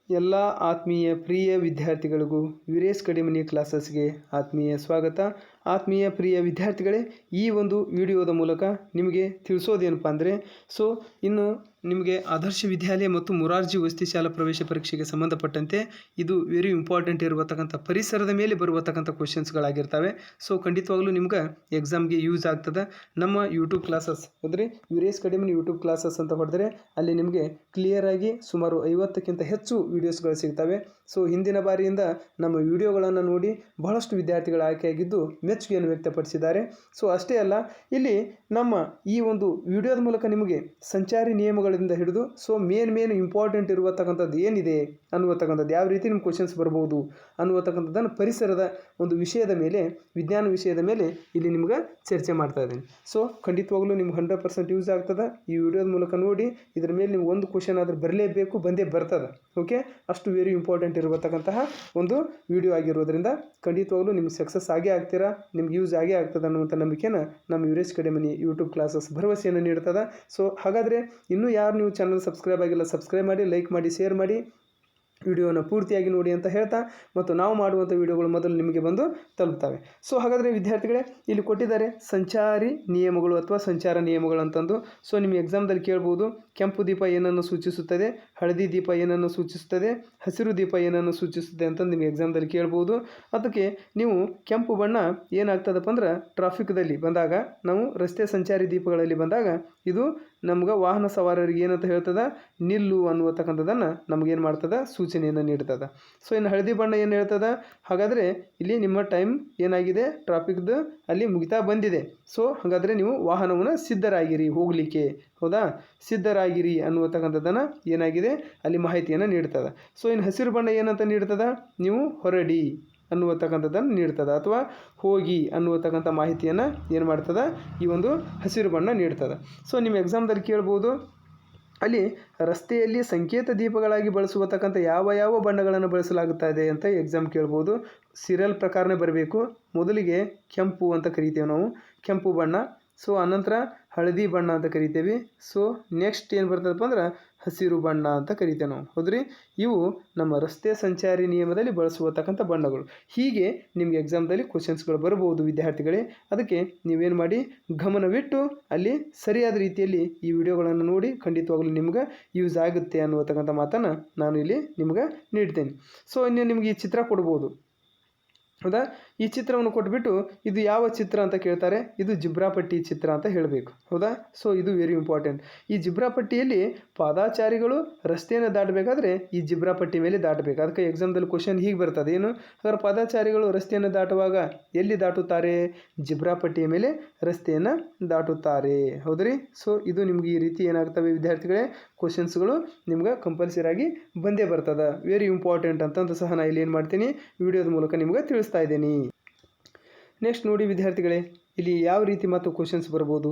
ಎಲ್ಲ ಆತ್ಮೀಯ ಪ್ರಿಯ ವಿದ್ಯಾರ್ಥಿಗಳಿಗೂ ವೀರೇಶ್ ಕಡಿಮನಿ ಕ್ಲಾಸಸ್ಗೆ ಆತ್ಮೀಯ ಸ್ವಾಗತ. ಆತ್ಮೀಯ ಪ್ರಿಯ ವಿದ್ಯಾರ್ಥಿಗಳೇ, ಈ ಒಂದು ವಿಡಿಯೋದ ಮೂಲಕ ನಿಮಗೆ ತಿಳಿಸೋದೇನಪ್ಪ ಅಂದರೆ ಇನ್ನು ನಿಮಗೆ ಆದರ್ಶ ವಿದ್ಯಾಲಯ ಮತ್ತು ಮೊರಾರ್ಜಿ ವಸತಿ ಶಾಲಾ ಪ್ರವೇಶ ಪರೀಕ್ಷೆಗೆ ಸಂಬಂಧಪಟ್ಟಂತೆ ಇದು ವೆರಿ ಇಂಪಾರ್ಟೆಂಟ್ ಇರತಕ್ಕಂಥ ಪರಿಸರದ ಮೇಲೆ ಬರುವತಕ್ಕಂಥ ಕ್ವಶನ್ಸ್ಗಳಾಗಿರ್ತವೆ. ಖಂಡಿತವಾಗ್ಲೂ ನಿಮ್ಗೆ ಎಕ್ಸಾಮ್ಗೆ ಯೂಸ್ ಆಗ್ತದೆ. ನಮ್ಮ ಯೂಟ್ಯೂಬ್ ಕ್ಲಾಸಸ್ ಅಂದರೆ ವೀರೇಶ್ ಕಡಿಮನಿ ಯೂಟ್ಯೂಬ್ ಕ್ಲಾಸಸ್ ಅಂತ ಹೊಡೆದ್ರೆ ಅಲ್ಲಿ ನಿಮಗೆ ಕ್ಲಿಯರಾಗಿ ಸುಮಾರು 50ಕ್ಕಿಂತ ಹೆಚ್ಚು ವೀಡಿಯೋಸ್ಗಳು ಸಿಗ್ತವೆ. ಹಿಂದಿನ ಬಾರಿಯಿಂದ ನಮ್ಮ ವಿಡಿಯೋಗಳನ್ನು ನೋಡಿ ಬಹಳಷ್ಟು ವಿದ್ಯಾರ್ಥಿಗಳು ಆಯ್ಕೆಯಾಗಿದ್ದು ಮೆಚ್ಚುಗೆಯನ್ನು ವ್ಯಕ್ತಪಡಿಸಿದ್ದಾರೆ. ಅಷ್ಟೇ ಅಲ್ಲ, ಇಲ್ಲಿ ನಮ್ಮ ಈ ಒಂದು ವಿಡಿಯೋದ ಮೂಲಕ ನಿಮಗೆ ಸಂಚಾರಿ ನಿಯಮಗಳಿಂದ ಹಿಡಿದು ಮೇನ್ ಇಂಪಾರ್ಟೆಂಟ್ ಇರುವತಕ್ಕಂಥದ್ದು ಏನಿದೆ ಅನ್ನುವತಕ್ಕಂಥದ್ದು, ಯಾವ ರೀತಿ ನಿಮ್ಮ ಕ್ವಶನ್ಸ್ ಬರ್ಬೋದು ಅನ್ನುವತಕ್ಕಂಥದ್ದನ್ನು ಪರಿಸರದ ಒಂದು ವಿಷಯದ ಮೇಲೆ, ವಿಜ್ಞಾನ ವಿಷಯದ ಮೇಲೆ ಇಲ್ಲಿ ನಿಮ್ಗೆ ಚರ್ಚೆ ಮಾಡ್ತಾ ಇದ್ದೀನಿ. ಖಂಡಿತವಾಗ್ಲೂ ನಿಮ್ಗೆ 100% ಯೂಸ್ ಆಗ್ತದೆ. ಈ ವಿಡಿಯೋದ ಮೂಲಕ ನೋಡಿ ಇದರ ಮೇಲೆ ನೀವು ಒಂದು ಕ್ವಶನ್ ಆದರೂ ಬರಲೇಬೇಕು, ಬಂದೇ ಬರ್ತದೆ. ಓಕೆ, ಅಷ್ಟು ವೆರಿ ಇಂಪಾರ್ಟೆಂಟ್ ಇರುವತಕ್ಕಂತಹ ಒಂದು ವಿಡಿಯೋ ಆಗಿರೋದ್ರಿಂದ ಖಂಡಿತವಾಗ್ಲೂ ನಿಮ್ಗೆ ಸಕ್ಸಸ್ ಆಗೇ ಆಗ್ತೀರಾ, ನಿಮ್ಗೆ ಯೂಸ್ ಆಗೇ ಆಗ್ತದೆ ಅನ್ನುವಂಥ ನಂಬಿಕೆನ ನಮ್ಮ ವೀರೇಶ್ ಕಡಿಮನಿ ಯೂಟ್ಯೂಬ್ ಕ್ಲಾಸಸ್ ಭರವಸೆಯನ್ನು ನೀಡ್ತದೆ. ಹಾಗಾದರೆ ಇನ್ನೂ ಯಾರು ನೀವು ಚಾನಲ್ ಸಬ್ಸ್ಕ್ರೈಬ್ ಆಗಿಲ್ಲ, ಸಬ್ಸ್ಕ್ರೈಬ್ ಮಾಡಿ, ಲೈಕ್ ಮಾಡಿ, ಶೇರ್ ಮಾಡಿ, ವಿಡಿಯೋನ ಪೂರ್ತಿಯಾಗಿ ನೋಡಿ ಅಂತ ಹೇಳ್ತಾ, ಮತ್ತು ನಾವು ಮಾಡುವಂಥ ವಿಡಿಯೋಗಳು ಮೊದಲು ನಿಮಗೆ ಬಂದು ತಲುಪ್ತವೆ. ಹಾಗಾದರೆ ವಿದ್ಯಾರ್ಥಿಗಳೇ, ಇಲ್ಲಿ ಕೊಟ್ಟಿದ್ದಾರೆ ಸಂಚಾರಿ ನಿಯಮಗಳು ಅಥವಾ ಸಂಚಾರ ನಿಯಮಗಳು ಅಂತಂದು. ನಿಮಗೆ ಎಕ್ಸಾಮ್ದಲ್ಲಿ ಕೇಳ್ಬೋದು, ಕೆಂಪು ದೀಪ ಏನನ್ನು ಸೂಚಿಸುತ್ತದೆ, ಹಳದಿ ದೀಪ ಏನನ್ನು ಸೂಚಿಸುತ್ತದೆ, ಹಸಿರು ದೀಪ ಏನನ್ನು ಸೂಚಿಸುತ್ತದೆ ಅಂತಂದು ನಿಮಗೆ ಎಕ್ಸಾಮ್ದಲ್ಲಿ ಕೇಳ್ಬೋದು. ಅದಕ್ಕೆ ನೀವು ಕೆಂಪು ಬಣ್ಣ ಏನಾಗ್ತದಪ್ಪ ಅಂದ್ರೆ ಟ್ರಾಫಿಕ್ದಲ್ಲಿ ಬಂದಾಗ, ನಾವು ರಸ್ತೆ ಸಂಚಾರಿ ದೀಪಗಳಲ್ಲಿ ಬಂದಾಗ ಇದು ನಮ್ಗೆ ವಾಹನ ಸವಾರರಿಗೆ ಏನಂತ ಹೇಳ್ತದೆ, ನಿಲ್ಲು ಅನ್ನುವತಕ್ಕಂಥದ್ದನ್ನು ನಮಗೇನು ಮಾಡ್ತದೆ, ಸೂಚನೆಯನ್ನು ನೀಡ್ತದೆ. ಇನ್ನು ಹಳದಿ ಬಣ್ಣ ಏನು ಹೇಳ್ತದೆ, ಹಾಗಾದರೆ ಇಲ್ಲಿ ನಿಮ್ಮ ಟೈಮ್ ಏನಾಗಿದೆ, ಟ್ರಾಫಿಕ್ದು ಅಲ್ಲಿ ಮುಗಿತಾ ಬಂದಿದೆ. ಹಾಗಾದರೆ ನೀವು ವಾಹನವನ್ನು ಸಿದ್ಧರಾಗಿರಿ ಹೋಗಲಿಕ್ಕೆ, ಹೌದಾ, ಸಿದ್ಧರಾಗಿರಿ ಅನ್ನುವತಕ್ಕಂಥದ್ದನ್ನು ಏನಾಗಿದೆ ಅಲ್ಲಿ ಮಾಹಿತಿಯನ್ನು ನೀಡ್ತದೆ. ಇನ್ನು ಹಸಿರು ಬಣ್ಣ ಏನಂತ ನೀಡ್ತದೆ, ನೀವು ಹೊರಡಿ ಅನ್ನುವತಕ್ಕಂಥದ್ದನ್ನು ನೀಡ್ತದೆ, ಅಥವಾ ಹೋಗಿ ಅನ್ನುವತಕ್ಕಂಥ ಮಾಹಿತಿಯನ್ನು ಏನು ಮಾಡ್ತದೆ, ಈ ಒಂದು ಹಸಿರು ಬಣ್ಣ ನೀಡ್ತದೆ. ನಿಮ್ಮ ಎಕ್ಸಾಮ್ದಲ್ಲಿ ಕೇಳ್ಬೋದು, ಅಲ್ಲಿ ರಸ್ತೆಯಲ್ಲಿ ಸಂಕೇತ ದೀಪಗಳಾಗಿ ಬಳಸುವತಕ್ಕಂಥ ಯಾವ ಬಣ್ಣಗಳನ್ನು ಬಳಸಲಾಗುತ್ತಾ ಇದೆ ಅಂತ ಎಕ್ಸಾಮ್ ಕೇಳ್ಬೋದು. ಸೀರಿಯಲ್ ಪ್ರಕಾರನೇ ಬರಬೇಕು. ಮೊದಲಿಗೆ ಕೆಂಪು ಅಂತ ಕರಿತೇವೆ ನಾವು, ಕೆಂಪು ಬಣ್ಣ. ಅನಂತರ ಹಳದಿ ಬಣ್ಣ ಅಂತ ಕರಿತೇವೆ. ನೆಕ್ಸ್ಟ್ ಏನು ಬರ್ತದಪ್ಪ ಅಂದ್ರೆ ಹಸಿರು ಬಣ್ಣ ಅಂತ ಕರಿತೇವೆ ನಾವು, ಹೌದ್ರಿ. ಇವು ನಮ್ಮ ರಸ್ತೆ ಸಂಚಾರಿ ನಿಯಮದಲ್ಲಿ ಬಳಸುವತಕ್ಕಂಥ ಬಣ್ಣಗಳು. ಹೀಗೆ ನಿಮಗೆ ಎಕ್ಸಾಮ್ದಲ್ಲಿ ಕ್ವಶನ್ಸ್ಗಳು ಬರ್ಬೋದು ವಿದ್ಯಾರ್ಥಿಗಳೇ. ಅದಕ್ಕೆ ನೀವೇನು ಮಾಡಿ, ಗಮನವಿಟ್ಟು ಅಲ್ಲಿ ಸರಿಯಾದ ರೀತಿಯಲ್ಲಿ ಈ ವಿಡಿಯೋಗಳನ್ನು ನೋಡಿ, ಖಂಡಿತವಾಗ್ಲೂ ನಿಮ್ಗೆ ಯೂಸ್ ಆಗುತ್ತೆ ಅನ್ನುವತಕ್ಕಂಥ ಮಾತನ್ನು ನಾನು ಇಲ್ಲಿ ನಿಮ್ಗೆ ನೀಡ್ತೇನೆ. ಇನ್ನು ನಿಮ್ಗೆ ಈ ಚಿತ್ರ ಕೊಡ್ಬೋದು, ಹೌದಾ. ಈ ಚಿತ್ರವನ್ನು ಕೊಟ್ಬಿಟ್ಟು ಇದು ಯಾವ ಚಿತ್ರ ಅಂತ ಕೇಳ್ತಾರೆ, ಇದು ಜಿಬ್ರಾಪಟ್ಟಿ ಚಿತ್ರ ಅಂತ ಹೇಳಬೇಕು, ಹೌದಾ. ಇದು ವೆರಿ ಇಂಪಾರ್ಟೆಂಟ್. ಈ ಜಿಬ್ರಾಪಟ್ಟಿಯಲ್ಲಿ ಪಾದಾಚಾರಿಗಳು ರಸ್ತೆಯನ್ನು ದಾಟಬೇಕಾದ್ರೆ ಈ ಜಿಬ್ರಾಪಟ್ಟಿ ಮೇಲೆ ದಾಟಬೇಕು. ಅದಕ್ಕೆ ಎಕ್ಸಾಮ್ದಲ್ಲಿ ಕ್ವಶನ್ ಹೀಗೆ ಬರ್ತದೆ, ಏನು ಹಾಗಾದ್ರೆ ಪಾದಾಚಾರಿಗಳು ರಸ್ತೆಯನ್ನು ದಾಟುವಾಗ ಎಲ್ಲಿ ದಾಟುತ್ತಾರೆ, ಜಿಬ್ರಾಪಟ್ಟಿಯ ಮೇಲೆ ರಸ್ತೆಯನ್ನು ದಾಟುತ್ತಾರೆ, ಹೌದ್ರಿ. ಇದು ನಿಮ್ಗೆ ಈ ರೀತಿ ಏನಾಗ್ತವೆ ವಿದ್ಯಾರ್ಥಿಗಳೇ, ಕ್ವಶನ್ಸ್ಗಳು ನಿಮ್ಗೆ ಕಂಪಲ್ಸರಿ ಆಗಿ ಬಂದೇ ಬರ್ತದೆ. ವೆರಿ ಇಂಪಾರ್ಟೆಂಟ್ ಅಂತಂದು ಸಹ ನಾನು ಇಲ್ಲಿ ಏನು ಮಾಡ್ತೀನಿ, ವಿಡಿಯೋದ ಮೂಲಕ ನಿಮ್ಗೆ ತಿಳಿಸ್ತಾ ಇದ್ದೀನಿ. ನೆಕ್ಸ್ಟ್ ನೋಡಿ ವಿದ್ಯಾರ್ಥಿಗಳೇ, ಇಲ್ಲಿ ಯಾವ ರೀತಿ ಮತ್ತು ಕ್ವಶನ್ಸ್ ಬರ್ಬೋದು.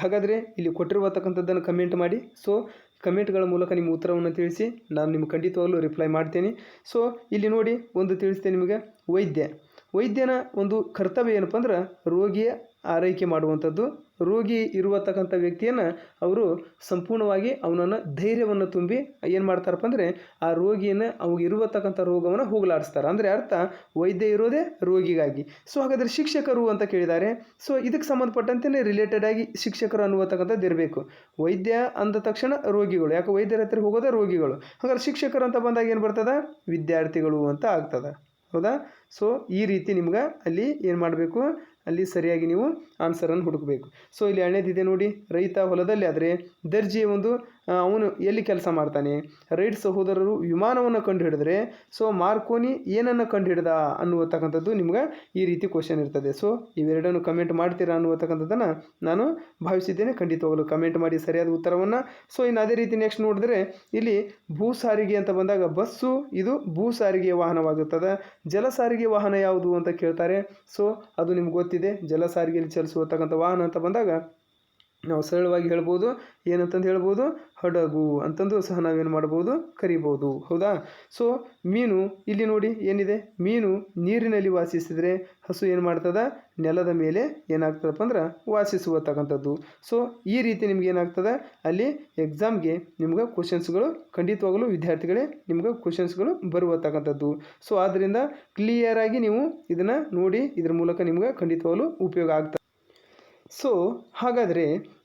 ಹಾಗಾದರೆ ಇಲ್ಲಿ ಕೊಟ್ಟಿರುವತಕ್ಕಂಥದ್ದನ್ನು ಕಮೆಂಟ್ ಮಾಡಿ. ಕಮೆಂಟ್ಗಳ ಮೂಲಕ ನಿಮ್ಮ ಉತ್ತರವನ್ನು ತಿಳಿಸಿ, ನಾನು ನಿಮ್ಗೆ ಖಂಡಿತವಾಗಲೂ ರಿಪ್ಲೈ ಮಾಡ್ತೇನೆ. ಇಲ್ಲಿ ನೋಡಿ, ಒಂದು ತಿಳಿಸ್ತೇನೆ ನಿಮಗೆ, ವೈದ್ಯನ ಒಂದು ಕರ್ತವ್ಯ ಏನಪ್ಪ ಅಂದ್ರೆ ರೋಗಿಯ ಆರೈಕೆ ಮಾಡುವಂಥದ್ದು. ರೋಗಿ ಇರುವತಕ್ಕಂಥ ವ್ಯಕ್ತಿಯನ್ನು ಅವರು ಸಂಪೂರ್ಣವಾಗಿ ಅವನನ್ನು ಧೈರ್ಯವನ್ನು ತುಂಬಿ ಏನು ಮಾಡ್ತಾರಪ್ಪ ಅಂದರೆ ಆ ರೋಗಿಯನ್ನು ಅವ್ಗೆ ಇರುವತಕ್ಕಂಥ ರೋಗವನ್ನು ಹೋಗಲಾಡಿಸ್ತಾರೆ. ಅಂದರೆ ಅರ್ಥ ವೈದ್ಯ ಇರೋದೇ ರೋಗಿಗಾಗಿ. ಹಾಗಾದರೆ ಶಿಕ್ಷಕರು ಅಂತ ಕೇಳಿದ್ದಾರೆ. ಇದಕ್ಕೆ ಸಂಬಂಧಪಟ್ಟಂತೆ ರಿಲೇಟೆಡ್ ಆಗಿ ಶಿಕ್ಷಕರು ಅನ್ನುವತಕ್ಕಂಥದ್ದು ಇರಬೇಕು. ವೈದ್ಯ ಅಂದ ತಕ್ಷಣ ರೋಗಿಗಳು, ಯಾಕೆ ವೈದ್ಯರ ಹತ್ರ ಹೋಗೋದೇ ರೋಗಿಗಳು. ಹಾಗಾದ್ರೆ ಶಿಕ್ಷಕರು ಅಂತ ಬಂದಾಗ ಏನು ಬರ್ತದೆ, ವಿದ್ಯಾರ್ಥಿಗಳು ಅಂತ ಆಗ್ತದೆ, ಹೌದಾ. ಈ ರೀತಿ ನಿಮ್ಗೆ ಅಲ್ಲಿ ಏನು ಮಾಡಬೇಕು, ಅಲ್ಲಿ ಸರಿಯಾಗಿ ನೀವು ಆನ್ಸರನ್ನು ಹುಡುಕಬೇಕು. ಇಲ್ಲಿ ಎರಡನೇದಿದೆ ನೋಡಿ, ರೈತ ಹೊಲದಲ್ಲಿ ಆದರೆ ದರ್ಜಿ ಅವನು ಎಲ್ಲಿ ಕೆಲಸ ಮಾಡ್ತಾನೆ, ರೈಟ್ ಸಹೋದರರು ವಿಮಾನವನ್ನು ಕಂಡು ಹಿಡಿದ್ರೆ ಮಾರ್ಕೋನಿ ಏನನ್ನು ಕಂಡು ಹಿಡ್ದ ಅನ್ನುವತಕ್ಕಂಥದ್ದು ನಿಮ್ಗೆ ಈ ರೀತಿ ಕ್ವಶನ್ ಇರ್ತದೆ. ಇವೆರಡನ್ನು ಕಮೆಂಟ್ ಮಾಡ್ತೀರಾ ಅನ್ನುವತಕ್ಕಂಥದ್ದನ್ನು ನಾನು ಭಾವಿಸಿದ್ದೇನೆ. ಖಂಡಿತವಾಗಲು ಕಮೆಂಟ್ ಮಾಡಿ ಸರಿಯಾದ ಉತ್ತರವನ್ನು. ಇನ್ನು ಅದೇ ರೀತಿ ನೆಕ್ಸ್ಟ್ ನೋಡಿದ್ರೆ ಇಲ್ಲಿ ಭೂ ಸಾರಿಗೆ ಅಂತ ಬಂದಾಗ ಬಸ್ಸು ಇದು ಭೂ ಸಾರಿಗೆಯ ವಾಹನವಾಗುತ್ತದೆ. ಜಲ ಸಾರಿಗೆ ವಾಹನ ಯಾವುದು ಅಂತ ಕೇಳ್ತಾರೆ. ಅದು ನಿಮ್ಗೆ ಗೊತ್ತಿದೆ, ಜಲ ಸಾರಿಗೆಯಲ್ಲಿ ಚಲಿಸುವತಕ್ಕಂಥ ವಾಹನ ಅಂತ ಬಂದಾಗ ನಾವು ಸರಳವಾಗಿ ಹೇಳ್ಬೋದು, ಏನಂತಂದು ಹೇಳ್ಬೋದು, ಹಡಗು ಅಂತಂದು ಸಹ ನಾವೇನು ಮಾಡ್ಬೋದು, ಕರಿಬೋದು. ಹೌದಾ? ಸೊ ಮೀನು ಇಲ್ಲಿ ನೋಡಿ ಏನಿದೆ, ಮೀನು ನೀರಿನಲ್ಲಿ ವಾಸಿಸಿದರೆ ಹಸು ಏನು ಮಾಡ್ತದ, ನೆಲದ ಮೇಲೆ ಏನಾಗ್ತದಪ್ಪ ಅಂದ್ರೆ ವಾಸಿಸುವತಕ್ಕಂಥದ್ದು. ಸೊ ಈ ರೀತಿ ನಿಮ್ಗೆ ಏನಾಗ್ತದೆ, ಅಲ್ಲಿ ಎಕ್ಸಾಮ್ಗೆ ನಿಮ್ಗೆ ಕ್ವಶನ್ಸ್ಗಳು ಖಂಡಿತವಾಗಲೂ ವಿದ್ಯಾರ್ಥಿಗಳೇ ನಿಮ್ಗೆ ಕ್ವಶನ್ಸ್ಗಳು ಬರುವತಕ್ಕಂಥದ್ದು. ಸೊ ಆದ್ದರಿಂದ ಕ್ಲಿಯರಾಗಿ ನೀವು ಇದನ್ನು ನೋಡಿ, ಇದ್ರ ಮೂಲಕ ನಿಮ್ಗೆ ಖಂಡಿತವಾಗಲೂ ಉಪಯೋಗ ಆಗ್ತದೆ. ಸೊ ಹಾಗಾದರೆ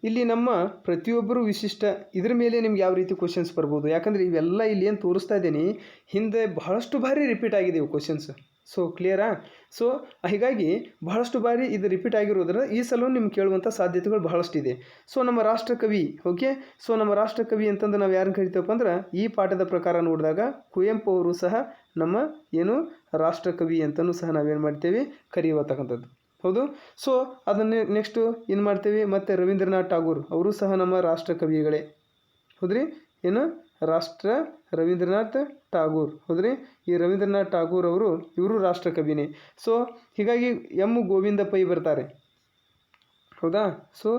ಇಲ್ಲಿ ನಮ್ಮ ಪ್ರತಿಯೊಬ್ಬರು ವಿಶಿಷ್ಟ ಇದ್ರ ಮೇಲೆ ನಿಮ್ಗೆ ಯಾವ ರೀತಿ ಕ್ವಶನ್ಸ್ ಬರ್ಬೋದು, ಯಾಕಂದರೆ ಇವೆಲ್ಲ ಇಲ್ಲಿ ಏನು ತೋರಿಸ್ತಾ ಇದ್ದೀನಿ ಹಿಂದೆ ಬಹಳಷ್ಟು ಬಾರಿ ರಿಪೀಟ್ ಆಗಿದೆ ಇವು ಕ್ವಶನ್ಸ್. ಸೊ ಕ್ಲಿಯರಾ? ಸೊ ಹೀಗಾಗಿ ಬಹಳಷ್ಟು ಬಾರಿ ಇದು ರಿಪೀಟ್ ಆಗಿರೋದ್ರಿಂದ ಈ ಸಲ ನಿಮ್ಗೆ ಕೇಳುವಂಥ ಸಾಧ್ಯತೆಗಳು ಬಹಳಷ್ಟಿದೆ. ಸೊ ನಮ್ಮ ರಾಷ್ಟ್ರಕವಿ, ಓಕೆ, ಸೊ ನಮ್ಮ ರಾಷ್ಟ್ರಕವಿ ಅಂತಂದು ನಾವು ಯಾರನ್ನು ಕರಿತೀವಪ್ಪ ಅಂದ್ರೆ ಈ ಪಾಠದ ಪ್ರಕಾರ ನೋಡಿದಾಗ ಕುವೆಂಪು ಅವರು ಸಹ ನಮ್ಮ ಏನು ರಾಷ್ಟ್ರಕವಿ ಅಂತಲೂ ಸಹ ನಾವೇನು ಮಾಡ್ತೇವೆ, ಕರೆಯುವತಕ್ಕಂಥದ್ದು. ಹೌದು? ಸೊ ಅದನ್ನೇ ನೆಕ್ಸ್ಟು ಏನು ಮಾಡ್ತೀವಿ, ಮತ್ತು ರವೀಂದ್ರನಾಥ್ ಠಾಗೂರ್ ಅವರು ಸಹ ನಮ್ಮ ರಾಷ್ಟ್ರಕವಿಗಳೇ. ಹೌದ್ರಿ? ಏನು ರವೀಂದ್ರನಾಥ್ ಠಾಗೂರ್. ಹೌದ್ರಿ? ಈ ರವೀಂದ್ರನಾಥ್ ಠಾಗೂರ್ ಅವರು ಇವರು ರಾಷ್ಟ್ರಕವಿನೇ. ಸೊ ಹೀಗಾಗಿ ಎಂ ಗೋವಿಂದ ಪೈ ಬರ್ತಾರೆ. ಹೌದಾ? ಸೊ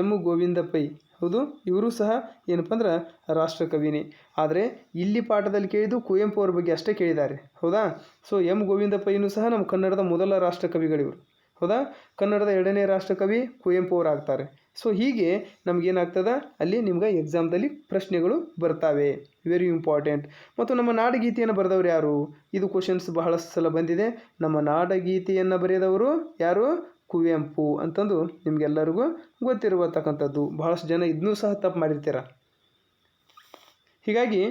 ಎಂ ಗೋವಿಂದ ಪೈ, ಹೌದು, ಇವರು ಸಹ ಏನಪ್ಪ ಅಂದ್ರೆ ರಾಷ್ಟ್ರಕವಿನೇ. ಆದರೆ ಇಲ್ಲಿ ಪಾಠದಲ್ಲಿ ಕೇಳಿದ್ದು ಕುವೆಂಪು ಅವ್ರ ಬಗ್ಗೆ ಅಷ್ಟೇ ಕೇಳಿದ್ದಾರೆ. ಹೌದಾ? ಸೊ ಎಂ ಗೋವಿಂದ ಪೈನೂ ಸಹ ನಮ್ಮ ಕನ್ನಡದ ಮೊದಲ ರಾಷ್ಟ್ರಕವಿಗಳಿವರು. ಹೌದಾ? ಕನ್ನಡದ 2ನೇ ರಾಷ್ಟ್ರಕವಿ ಕುವೆಂಪು ಅವರು ಆಗ್ತಾರೆ. ಸೊ ಹೀಗೆ ನಮಗೇನಾಗ್ತದೆ, ಅಲ್ಲಿ ನಿಮ್ಗೆ ಎಕ್ಸಾಮ್ದಲ್ಲಿ ಪ್ರಶ್ನೆಗಳು ಬರ್ತಾವೆ, ವೆರಿ ಇಂಪಾರ್ಟೆಂಟ್. ಮತ್ತು ನಮ್ಮ ನಾಡಗೀತೆಯನ್ನು ಬರೆದವರು ಯಾರು, ಇದು ಕ್ವಶನ್ಸ್ ಬಹಳಷ್ಟು ಸಲ ಬಂದಿದೆ. ನಮ್ಮ ನಾಡಗೀತೆಯನ್ನು ಬರೆದವರು ಯಾರು, ಕುವೆಂಪು ಅಂತಂದು ನಿಮಗೆಲ್ಲರಿಗೂ ಗೊತ್ತಿರುವತಕ್ಕಂಥದ್ದು. ಬಹಳಷ್ಟು ಜನ ಇದನ್ನೂ ಸಹ ತಪ್ಪು ಮಾಡಿರ್ತೀರ. ಹೀಗಾಗಿ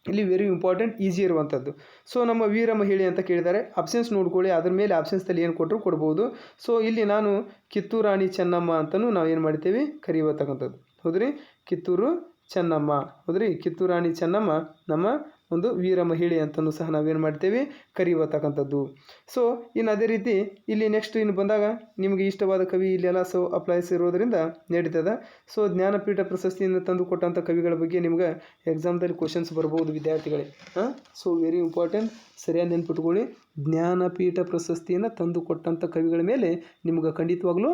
ಇಲ್ಲಿ ವೆರಿ ಇಂಪಾರ್ಟೆಂಟ್, ಈಸಿ ಇರುವಂಥದ್ದು. ಸೊ ನಮ್ಮ ವೀರ ಮಹಿಳೆ ಅಂತ ಕೇಳಿದ್ದಾರೆ, ಆಪ್ಷನ್ಸ್ ನೋಡ್ಕೊಳ್ಳಿ, ಅದ್ರ ಮೇಲೆ ಆಪ್ಷನ್ಸ್ದಲ್ಲಿ ಏನು ಕೊಟ್ಟರು ಕೊಡ್ಬೋದು. ಸೊ ಇಲ್ಲಿ ನಾನು ಕಿತ್ತೂರು ರಾಣಿ ಚೆನ್ನಮ್ಮ ಅಂತಲೂ ನಾವು ಏನು ಮಾಡ್ತೀವಿ, ಕರೆಯುವತಕ್ಕಂಥದ್ದು. ಹೌದ್ರಿ? ಕಿತ್ತೂರು ಚೆನ್ನಮ್ಮ. ಹೌದ್ರಿ? ಕಿತ್ತೂರು ರಾಣಿ ಚೆನ್ನಮ್ಮ ನಮ್ಮ ಒಂದು ವೀರ ಮಹಿಳೆ ಅಂತಲೂ ಸಹ ನಾವೇನು ಮಾಡ್ತೇವೆ, ಕರೆಯುವತಕ್ಕಂಥದ್ದು. ಸೊ ಇನ್ನು ಅದೇ ರೀತಿ ಇಲ್ಲಿ ನೆಕ್ಸ್ಟ್ ಇನ್ನು ಬಂದಾಗ ನಿಮಗೆ ಇಷ್ಟವಾದ ಕವಿ ಇಲ್ಲೆಲ್ಲ ಸೊ ಅಪ್ಲೈಸ್ ಇರೋದರಿಂದ ನಡೀತದೆ. ಸೊ ಜ್ಞಾನಪೀಠ ಪ್ರಶಸ್ತಿಯನ್ನು ತಂದು ಕೊಟ್ಟಂಥ ಕವಿಗಳ ಬಗ್ಗೆ ನಿಮ್ಗೆ ಎಕ್ಸಾಮ್ದಲ್ಲಿ ಕ್ವಶನ್ಸ್ ಬರ್ಬೋದು ವಿದ್ಯಾರ್ಥಿಗಳೇ. ಸೊ ವೆರಿ ಇಂಪಾರ್ಟೆಂಟ್, ಸರಿಯಾಗಿ ನೆನ್ಪಿಟ್ಕೊಳ್ಳಿ. ಜ್ಞಾನಪೀಠ ಪ್ರಶಸ್ತಿಯನ್ನು ತಂದು ಕೊಟ್ಟಂಥ ಕವಿಗಳ ಮೇಲೆ ನಿಮ್ಗೆ ಖಂಡಿತವಾಗ್ಲೂ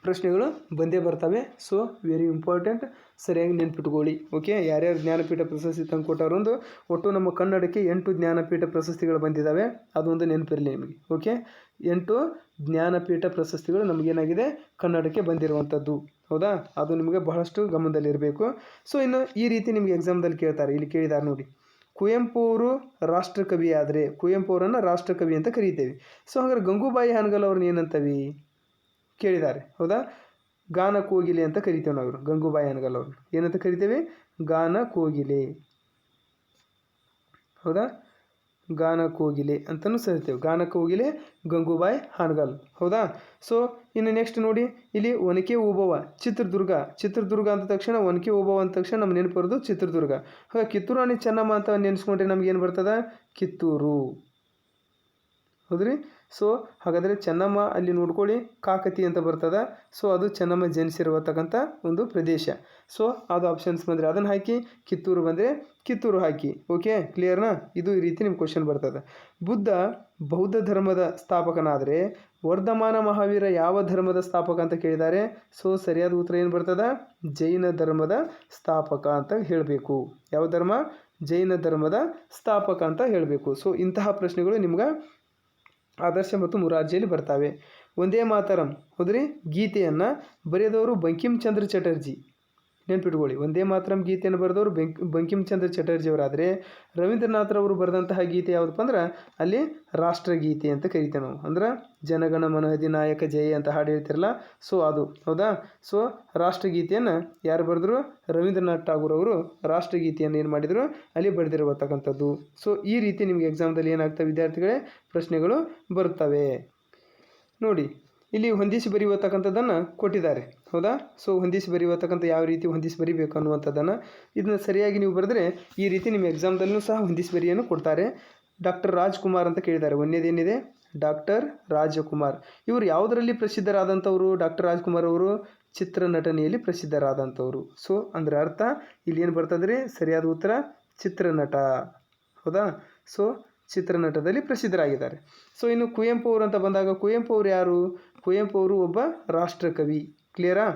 ಪ್ರಶ್ನೆಗಳು ಬಂದೇ ಬರ್ತವೆ. ಸೊ ವೆರಿ ಇಂಪಾರ್ಟೆಂಟ್, ಸರಿಯಾಗಿ ನೆನ್ಪಿಟ್ಕೊಳ್ಳಿ. ಓಕೆ, ಯಾರ್ಯಾರು ಜ್ಞಾನಪೀಠ ಪ್ರಶಸ್ತಿ ತಂದು ಕೊಟ್ಟಾರೊಂದು ಒಟ್ಟು ನಮ್ಮ ಕನ್ನಡಕ್ಕೆ 8 ಜ್ಞಾನಪೀಠ ಪ್ರಶಸ್ತಿಗಳು ಬಂದಿದ್ದಾವೆ, ಅದೊಂದು ನೆನಪಿರಲಿ ನಿಮಗೆ. ಓಕೆ, 8 ಜ್ಞಾನಪೀಠ ಪ್ರಶಸ್ತಿಗಳು ನಮಗೇನಾಗಿದೆ, ಕನ್ನಡಕ್ಕೆ ಬಂದಿರುವಂಥದ್ದು. ಹೌದಾ? ಅದು ನಿಮಗೆ ಬಹಳಷ್ಟು ಗಮನದಲ್ಲಿರಬೇಕು. ಸೊ ಇನ್ನು ಈ ರೀತಿ ನಿಮಗೆ ಎಕ್ಸಾಮ್ದಲ್ಲಿ ಕೇಳ್ತಾರೆ, ಇಲ್ಲಿ ಕೇಳಿದ್ದಾರೆ ನೋಡಿ, ಕುವೆಂಪು ಅವರು ರಾಷ್ಟ್ರಕವಿ ಆದರೆ ಕುವೆಂಪು ಅವರನ್ನು ರಾಷ್ಟ್ರಕವಿ ಅಂತ ಕರೀತೇವೆ. ಸೊ ಹಾಗಾದ್ರೆ ಗಂಗೂಬಾಯಿ ಹಾನಗಲ್ ಅವ್ರನ್ನ ಏನಂತವಿ ಕೇಳಿದ್ದಾರೆ. ಹೌದಾ? ಗಾನ ಕೋಗಿಲೆ ಅಂತ ಕರಿತೇವೆ ನಾವು. ಗಂಗೂಬಾಯಿ ಹಾನಗಲ್ ಅವ್ರನ್ನ ಏನಂತ ಕರಿತೇವೆ, ಗಾನ ಕೋಗಿಲೆ. ಹೌದಾ? ಗಾನ ಕೋಗಿಲೆ ಅಂತಲೂ ಕರಿತೇವೆ. ಗಾನ ಕೋಗಿಲೆ ಗಂಗೂಬಾಯಿ ಹಾನಗಲ್. ಹೌದಾ? ಸೊ ಇನ್ನು ನೆಕ್ಸ್ಟ್ ನೋಡಿ, ಇಲ್ಲಿ ಒನಕೆ ಓಬವ್ವ ಚಿತ್ರದುರ್ಗ ಅಂದ ತಕ್ಷಣ ಒನಕೆ ಓಬವ್ವ ಅಂದ ತಕ್ಷಣ ನಮ್ಮ ನೆನಪು ಬರೋದು ಚಿತ್ರದುರ್ಗ. ಹಾಗೆ ಕಿತ್ತೂರು ರಾಣಿ ಚೆನ್ನಮ್ಮ ಅಂತ ನೆನೆಸ್ಕೊಂಡ್ರೆ ನಮಗೇನು ಬರ್ತದೆ, ಕಿತ್ತೂರು. ಹೌದ್ರಿ? ಸೊ ಹಾಗಾದರೆ ಚೆನ್ನಮ್ಮ ಅಲ್ಲಿ ನೋಡ್ಕೊಳ್ಳಿ, ಕಾಕತಿ ಅಂತ ಬರ್ತದೆ. ಸೊ ಅದು ಚೆನ್ನಮ್ಮ ಜನಿಸಿರುವತಕ್ಕಂಥ ಒಂದು ಪ್ರದೇಶ. ಸೊ ಅದು ಆಪ್ಷನ್ಸ್ ಬಂದರೆ ಅದನ್ನು ಹಾಕಿ, ಕಿತ್ತೂರು ಬಂದರೆ ಕಿತ್ತೂರು ಹಾಕಿ. ಓಕೆ, ಕ್ಲಿಯರ್ನಾ? ಇದು ಈ ರೀತಿ ನಿಮ್ಮ ಕ್ವಶನ್ ಬರ್ತದೆ. ಬುದ್ಧ ಬೌದ್ಧ ಧರ್ಮದ ಸ್ಥಾಪಕನಾದರೆ ವರ್ಧಮಾನ ಮಹಾವೀರ ಯಾವ ಧರ್ಮದ ಸ್ಥಾಪಕ ಅಂತ ಕೇಳಿದ್ದಾರೆ. ಸೊ ಸರಿಯಾದ ಉತ್ತರ ಏನು ಬರ್ತದೆ, ಜೈನ ಧರ್ಮದ ಸ್ಥಾಪಕ ಅಂತ ಹೇಳಬೇಕು. ಯಾವ ಧರ್ಮ, ಜೈನ ಧರ್ಮದ ಸ್ಥಾಪಕ ಅಂತ ಹೇಳಬೇಕು. ಸೊ ಇಂತಹ ಪ್ರಶ್ನೆಗಳು ನಿಮ್ಗೆ ಆದರ್ಶ ಮತ್ತು ಮುರಾರ್ಜಿಯಲ್ಲಿ ಬರ್ತವೆ. ಒಂದೇ ಮಾತರಂ, ಹೌದ್ರಿ, ಗೀತೆಯನ್ನು ಬರೆದವರು ಬಂಕಿಂ ಚಂದ್ರ ಚಟರ್ಜಿ. ನೆನ್ಪಿಟ್ಕೊಳ್ಳಿ, ಒಂದೇ ಮಾತರಂ ಗೀತೆಯನ್ನು ಬರೆದವರು ಬಂಕಿಂ ಚಂದ್ರ ಚಟರ್ಜಿಯವರಾದರೆ ರವೀಂದ್ರನಾಥ್ರವರು ಬರೆದಂತಹ ಗೀತೆ ಯಾವುದಪ್ಪ ಅಂದ್ರೆ ಅಲ್ಲಿ ರಾಷ್ಟ್ರಗೀತೆ ಅಂತ ಕರಿತೇವೆ ನಾವು. ಅಂದ್ರೆ ಜನಗಣ ಮನ ಅಧಿನಾಯಕ ಜಯ ಅಂತ ಹಾಡು ಹೇಳ್ತಿರಲ್ಲ, ಸೊ ಅದು. ಹೌದಾ? ಸೊ ರಾಷ್ಟ್ರಗೀತೆಯನ್ನು ಯಾರು ಬರೆದ್ರು, ರವೀಂದ್ರನಾಥ್ ಠಾಗೂರ್ ಅವರು ರಾಷ್ಟ್ರಗೀತೆಯನ್ನು ಏನು ಮಾಡಿದರು, ಅಲ್ಲಿ ಬರೆದಿರುವತಕ್ಕಂಥದ್ದು. ಸೊ ಈ ರೀತಿ ನಿಮಗೆ ಎಕ್ಸಾಮ್ದಲ್ಲಿ ಏನಾಗ್ತವೆ ವಿದ್ಯಾರ್ಥಿಗಳೇ, ಪ್ರಶ್ನೆಗಳು ಬರುತ್ತವೆ. ನೋಡಿ ಇಲ್ಲಿ ಹೊಂದಿಸಿ ಬರೆಯುವತಕ್ಕಂಥದ್ದನ್ನು ಕೊಟ್ಟಿದ್ದಾರೆ. ಹೌದಾ? ಸೊ ಹೊಂದಿಸಿ ಬರೆಯುವತಕ್ಕಂಥ ಯಾವ ರೀತಿ ಹೊಂದಿಸಿ ಬರೀಬೇಕು ಅನ್ನುವಂಥದ್ದನ್ನು ಇದನ್ನು ಸರಿಯಾಗಿ ನೀವು ಬರೆದ್ರೆ ಈ ರೀತಿ ನಿಮ್ಮ ಎಕ್ಸಾಮ್ದಲ್ಲೂ ಸಹ ಹೊಂದಿಸಿ ಬರೆಯನ್ನು ಕೊಡ್ತಾರೆ. ಡಾಕ್ಟರ್ ರಾಜ್ಕುಮಾರ್ ಅಂತ ಕೇಳಿದ್ದಾರೆ. ಒಂದೇದೇನಿದೆ, ಡಾಕ್ಟರ್ ರಾಜಕುಮಾರ್. ಇವರು ಯಾವುದರಲ್ಲಿ ಪ್ರಸಿದ್ಧರಾದಂಥವರು, ಡಾಕ್ಟರ್ ರಾಜ್ಕುಮಾರ್ ಅವರು ಚಿತ್ರನಟನೆಯಲ್ಲಿ ಪ್ರಸಿದ್ಧರಾದಂಥವರು. ಸೊ ಅಂದರೆ ಅರ್ಥ ಇಲ್ಲಿ ಏನು ಬರ್ತದೆ, ಸರಿಯಾದ ಉತ್ತರ ಚಿತ್ರನಟ. ಹೌದಾ? ಸೊ ಚಿತ್ರನಟದಲ್ಲಿ ಪ್ರಸಿದ್ಧರಾಗಿದ್ದಾರೆ. ಸೊ ಇನ್ನು ಕುವೆಂಪು ಅವರು ಅಂತ ಬಂದಾಗ ಕುವೆಂಪು ಅವರು ಯಾರು, ಕುವೆಂಪು ಅವರು ಒಬ್ಬ ರಾಷ್ಟ್ರಕವಿ. ಕ್ಲಿಯರಾ?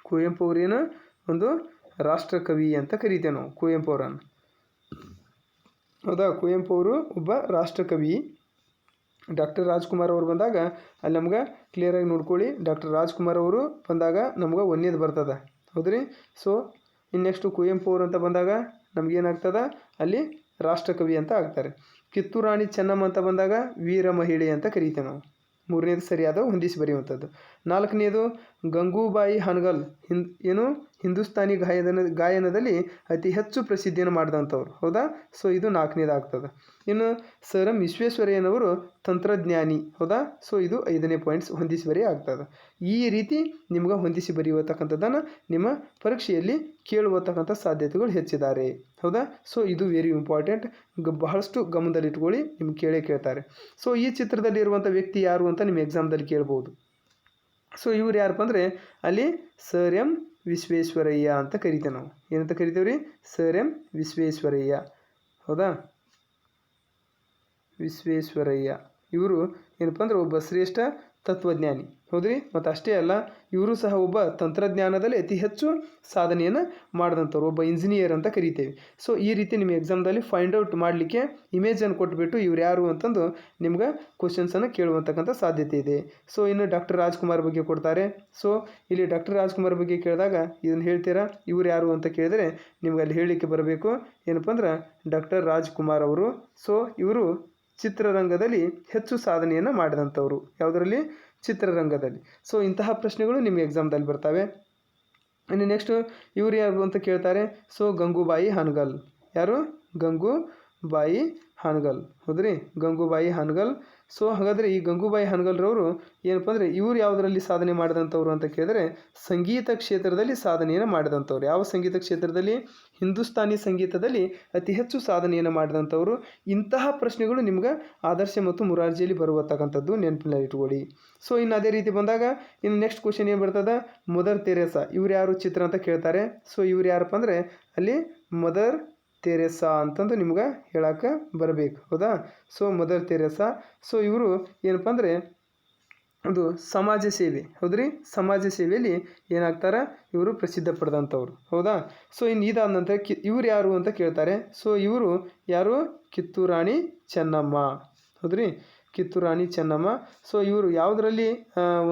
ಕುವೆಂಪು ಅವರೇನು ಒಂದು ರಾಷ್ಟ್ರಕವಿ ಅಂತ ಕರಿತೇವೆ ನಾವು ಕುವೆಂಪು ಅವರನ್ನು. ಹೌದಾ? ಕುವೆಂಪು ಅವರು ಒಬ್ಬ ರಾಷ್ಟ್ರಕವಿ. ಡಾಕ್ಟರ್ ರಾಜ್ಕುಮಾರ್ ಅವರು ಬಂದಾಗ ಅಲ್ಲಿ ನಮ್ಗೆ ಕ್ಲಿಯರಾಗಿ ನೋಡ್ಕೊಳ್ಳಿ. ಡಾಕ್ಟರ್ ರಾಜ್ಕುಮಾರ್ ಅವರು ಬಂದಾಗ ನಮ್ಗೆ ಒಂದೇದು ಬರ್ತದೆ. ಹೌದ್ರಿ? ಸೊ ಇನ್ನು ನೆಕ್ಸ್ಟು ಕುವೆಂಪು ಅವರು ಅಂತ ಬಂದಾಗ ನಮಗೇನಾಗ್ತದೆ ಅಲ್ಲಿ ರಾಷ್ಟ್ರಕವಿ ಅಂತ ಆಗ್ತಾರೆ. ಕಿತ್ತೂರು ರಾಣಿ ಚೆನ್ನಮ್ಮ ಅಂತ ಬಂದಾಗ ವೀರ ಮಹಿಳೆ ಅಂತ ಕರಿತೇವೆ ನಾವು. ಮೂರನೇದು ಸರಿಯಾದ ಹೊಂದಿಸಿ ಬರೆಯುವಂಥದ್ದು. ನಾಲ್ಕನೇದು ಗಂಗೂಬಾಯಿ ಹಾನಗಲ್ ಹಿಂದೂಸ್ತಾನಿ ಗಾಯನದಲ್ಲಿ ಅತಿ ಹೆಚ್ಚು ಪ್ರಸಿದ್ಧಿಯನ್ನು ಮಾಡಿದಂಥವ್ರು. ಹೌದಾ? ಸೊ ಇದು ನಾಲ್ಕನೇದು ಆಗ್ತದೆ. ಇನ್ನು ಸರ್ ಎಂ ವಿಶ್ವೇಶ್ವರಯ್ಯನವರು ತಂತ್ರಜ್ಞಾನಿ. ಹೌದಾ? ಸೊ ಇದು 5ನೇ ಪಾಯಿಂಟ್ಸ್ ಹೊಂದಿಸಿ ಬರೆಯ ಆಗ್ತದೆ. ಈ ರೀತಿ ನಿಮ್ಗೆ ಹೊಂದಿಸಿ ಬರೆಯುವತಕ್ಕಂಥದ್ದನ್ನು ನಿಮ್ಮ ಪರೀಕ್ಷೆಯಲ್ಲಿ ಕೇಳುವತಕ್ಕಂಥ ಸಾಧ್ಯತೆಗಳು ಹೆಚ್ಚಿದ್ದಾರೆ. ಹೌದಾ? ಸೊ ಇದು ವೆರಿ ಇಂಪಾರ್ಟೆಂಟ್. ಬಹಳಷ್ಟು ಗಮನದಲ್ಲಿಟ್ಕೊಳ್ಳಿ, ನಿಮ್ಗೆ ಕೇಳ್ತಾರೆ. ಸೊ ಈ ಚಿತ್ರದಲ್ಲಿರುವಂಥ ವ್ಯಕ್ತಿ ಯಾರು ಅಂತ ನಿಮ್ಮ ಎಕ್ಸಾಮ್ದಲ್ಲಿ ಕೇಳ್ಬೋದು. ಸೊ ಇವ್ರು ಯಾರಪ್ಪ ಅಂದರೆ ಅಲ್ಲಿ ಸರ್ ಎಂ ವಿಶ್ವೇಶ್ವರಯ್ಯ ಅಂತ ಕರಿತೇವೆ ನಾವು. ಏನಂತ ಕರಿತೇವೆ ರೀ? Sir M Visvesvaraya. ಹೌದಾ? ವಿಶ್ವೇಶ್ವರಯ್ಯ ಇವರು ಏನಪ್ಪ ಅಂದ್ರೆ ಒಬ್ಬ ಶ್ರೇಷ್ಠ ತತ್ವಜ್ಞಾನಿ. ಹೌದ್ರಿ? ಮತ್ತು ಅಷ್ಟೇ ಅಲ್ಲ, ಇವರು ಸಹ ಒಬ್ಬ ತಂತ್ರಜ್ಞಾನದಲ್ಲಿ ಅತಿ ಹೆಚ್ಚು ಸಾಧನೆಯನ್ನು ಮಾಡಿದಂಥವ್ರು, ಒಬ್ಬ ಇಂಜಿನಿಯರ್ ಅಂತ ಕರಿತೇವೆ. ಸೊ ಈ ರೀತಿ ನಿಮ್ಮ ಎಕ್ಸಾಮ್ದಲ್ಲಿ ಫೈಂಡ್ ಔಟ್ ಮಾಡಲಿಕ್ಕೆ ಇಮೇಜನ್ನು ಕೊಟ್ಬಿಟ್ಟು ಇವ್ರು ಯಾರು ಅಂತಂದು ನಿಮ್ಗೆ ಕ್ವಶನ್ಸನ್ನು ಕೇಳುವಂತಕ್ಕಂಥ ಸಾಧ್ಯತೆ ಇದೆ. ಸೊ ಇನ್ನು ಡಾಕ್ಟರ್ ರಾಜ್ಕುಮಾರ್ ಬಗ್ಗೆ ಕೊಡ್ತಾರೆ. ಸೊ ಇಲ್ಲಿ ಡಾಕ್ಟರ್ ರಾಜ್ಕುಮಾರ್ ಬಗ್ಗೆ ಕೇಳಿದಾಗ ಇದನ್ನು ಹೇಳ್ತೀರಾ, ಇವ್ರು ಯಾರು ಅಂತ ಕೇಳಿದರೆ ನಿಮ್ಗೆ ಅಲ್ಲಿ ಹೇಳಲಿಕ್ಕೆ ಬರಬೇಕು ಏನಪ್ಪ ಅಂದ್ರೆ ಡಾಕ್ಟರ್ ರಾಜ್ಕುಮಾರ್ ಅವರು. ಸೊ ಇವರು ಚಿತ್ರರಂಗದಲ್ಲಿ ಹೆಚ್ಚು ಸಾಧನೆಯನ್ನು ಮಾಡಿದಂಥವ್ರು. ಯಾವುದರಲ್ಲಿ? ಚಿತ್ರರಂಗದಲ್ಲಿ. ಸೊ ಇಂತಹ ಪ್ರಶ್ನೆಗಳು ನಿಮ್ಮ ಎಕ್ಸಾಮ್ದಲ್ಲಿ ಬರ್ತವೆ. ಇನ್ನು ನೆಕ್ಸ್ಟು ಇವರು ಯಾರು ಅಂತ ಕೇಳ್ತಾರೆ. ಸೊ ಗಂಗೂಬಾಯಿ ಹಾನಗಲ್. ಯಾರು? ಗಂಗೂಬಾಯಿ ಹಾನಗಲ್. ಹೌದ್ರಿ? ಗಂಗೂಬಾಯಿ ಹಾನಗಲ್. ಸೊ ಹಾಗಾದರೆ ಈ ಗಂಗೂಬಾಯಿ ಹಾನಗಲ್ರವರು ಏನಪ್ಪ ಅಂದರೆ ಇವರು ಯಾವುದರಲ್ಲಿ ಸಾಧನೆ ಮಾಡಿದಂಥವ್ರು ಅಂತ ಕೇಳಿದರೆ ಸಂಗೀತ ಕ್ಷೇತ್ರದಲ್ಲಿ ಸಾಧನೆಯನ್ನು ಮಾಡಿದಂಥವ್ರು. ಯಾವ ಸಂಗೀತ ಕ್ಷೇತ್ರದಲ್ಲಿ? ಹಿಂದೂಸ್ತಾನಿ ಸಂಗೀತದಲ್ಲಿ ಅತಿ ಹೆಚ್ಚು ಸಾಧನೆಯನ್ನು ಮಾಡಿದಂಥವ್ರು. ಇಂತಹ ಪ್ರಶ್ನೆಗಳು ನಿಮ್ಗೆ ಆದರ್ಶ ಮತ್ತು ಮುರಾರ್ಜಿಯಲ್ಲಿ ಬರುವತಕ್ಕಂಥದ್ದು ನೆನಪಿನಲ್ಲಿ ಇಟ್ಕೊಳ್ಳಿ. ಸೊ ಇನ್ನು ಅದೇ ರೀತಿ ಬಂದಾಗ ಇನ್ನು ನೆಕ್ಸ್ಟ್ ಕ್ವಶನ್ ಏನು ಬರ್ತದೆ? Mother Teresa. ಇವ್ರು ಯಾರು ಚಿತ್ರ ಅಂತ ಕೇಳ್ತಾರೆ. ಸೊ ಇವ್ರು ಯಾರಪ್ಪ ಅಂದರೆ ಅಲ್ಲಿ ಮದರ್ ತೆರೇಸಾ ಅಂತಂದು ನಿಮ್ಗೆ ಹೇಳಕ್ಕೆ ಬರಬೇಕು. ಹೌದಾ? So mother Teresa. ಸೊ ಇವರು ಏನಪ್ಪ ಅಂದರೆ ಒಂದು ಸಮಾಜ ಸೇವೆ. ಹೌದ್ರಿ? ಸಮಾಜ ಸೇವೆಯಲ್ಲಿ ಏನಾಗ್ತಾರೆ? ಇವರು ಪ್ರಸಿದ್ಧ ಪಡೆದಂಥವ್ರು. ಹೌದಾ? ಸೊ ಇನ್ನು ಇದಾದ ನಂತರ ಇವ್ರು ಯಾರು ಅಂತ ಕೇಳ್ತಾರೆ. ಸೊ ಇವರು ಯಾರು? ಕಿತ್ತೂರು ರಾಣಿ ಚೆನ್ನಮ್ಮ. ಹೌದ್ರಿ? ಕಿತ್ತೂರು ರಾಣಿ ಚೆನ್ನಮ್ಮ. ಸೊ ಇವರು ಯಾವುದರಲ್ಲಿ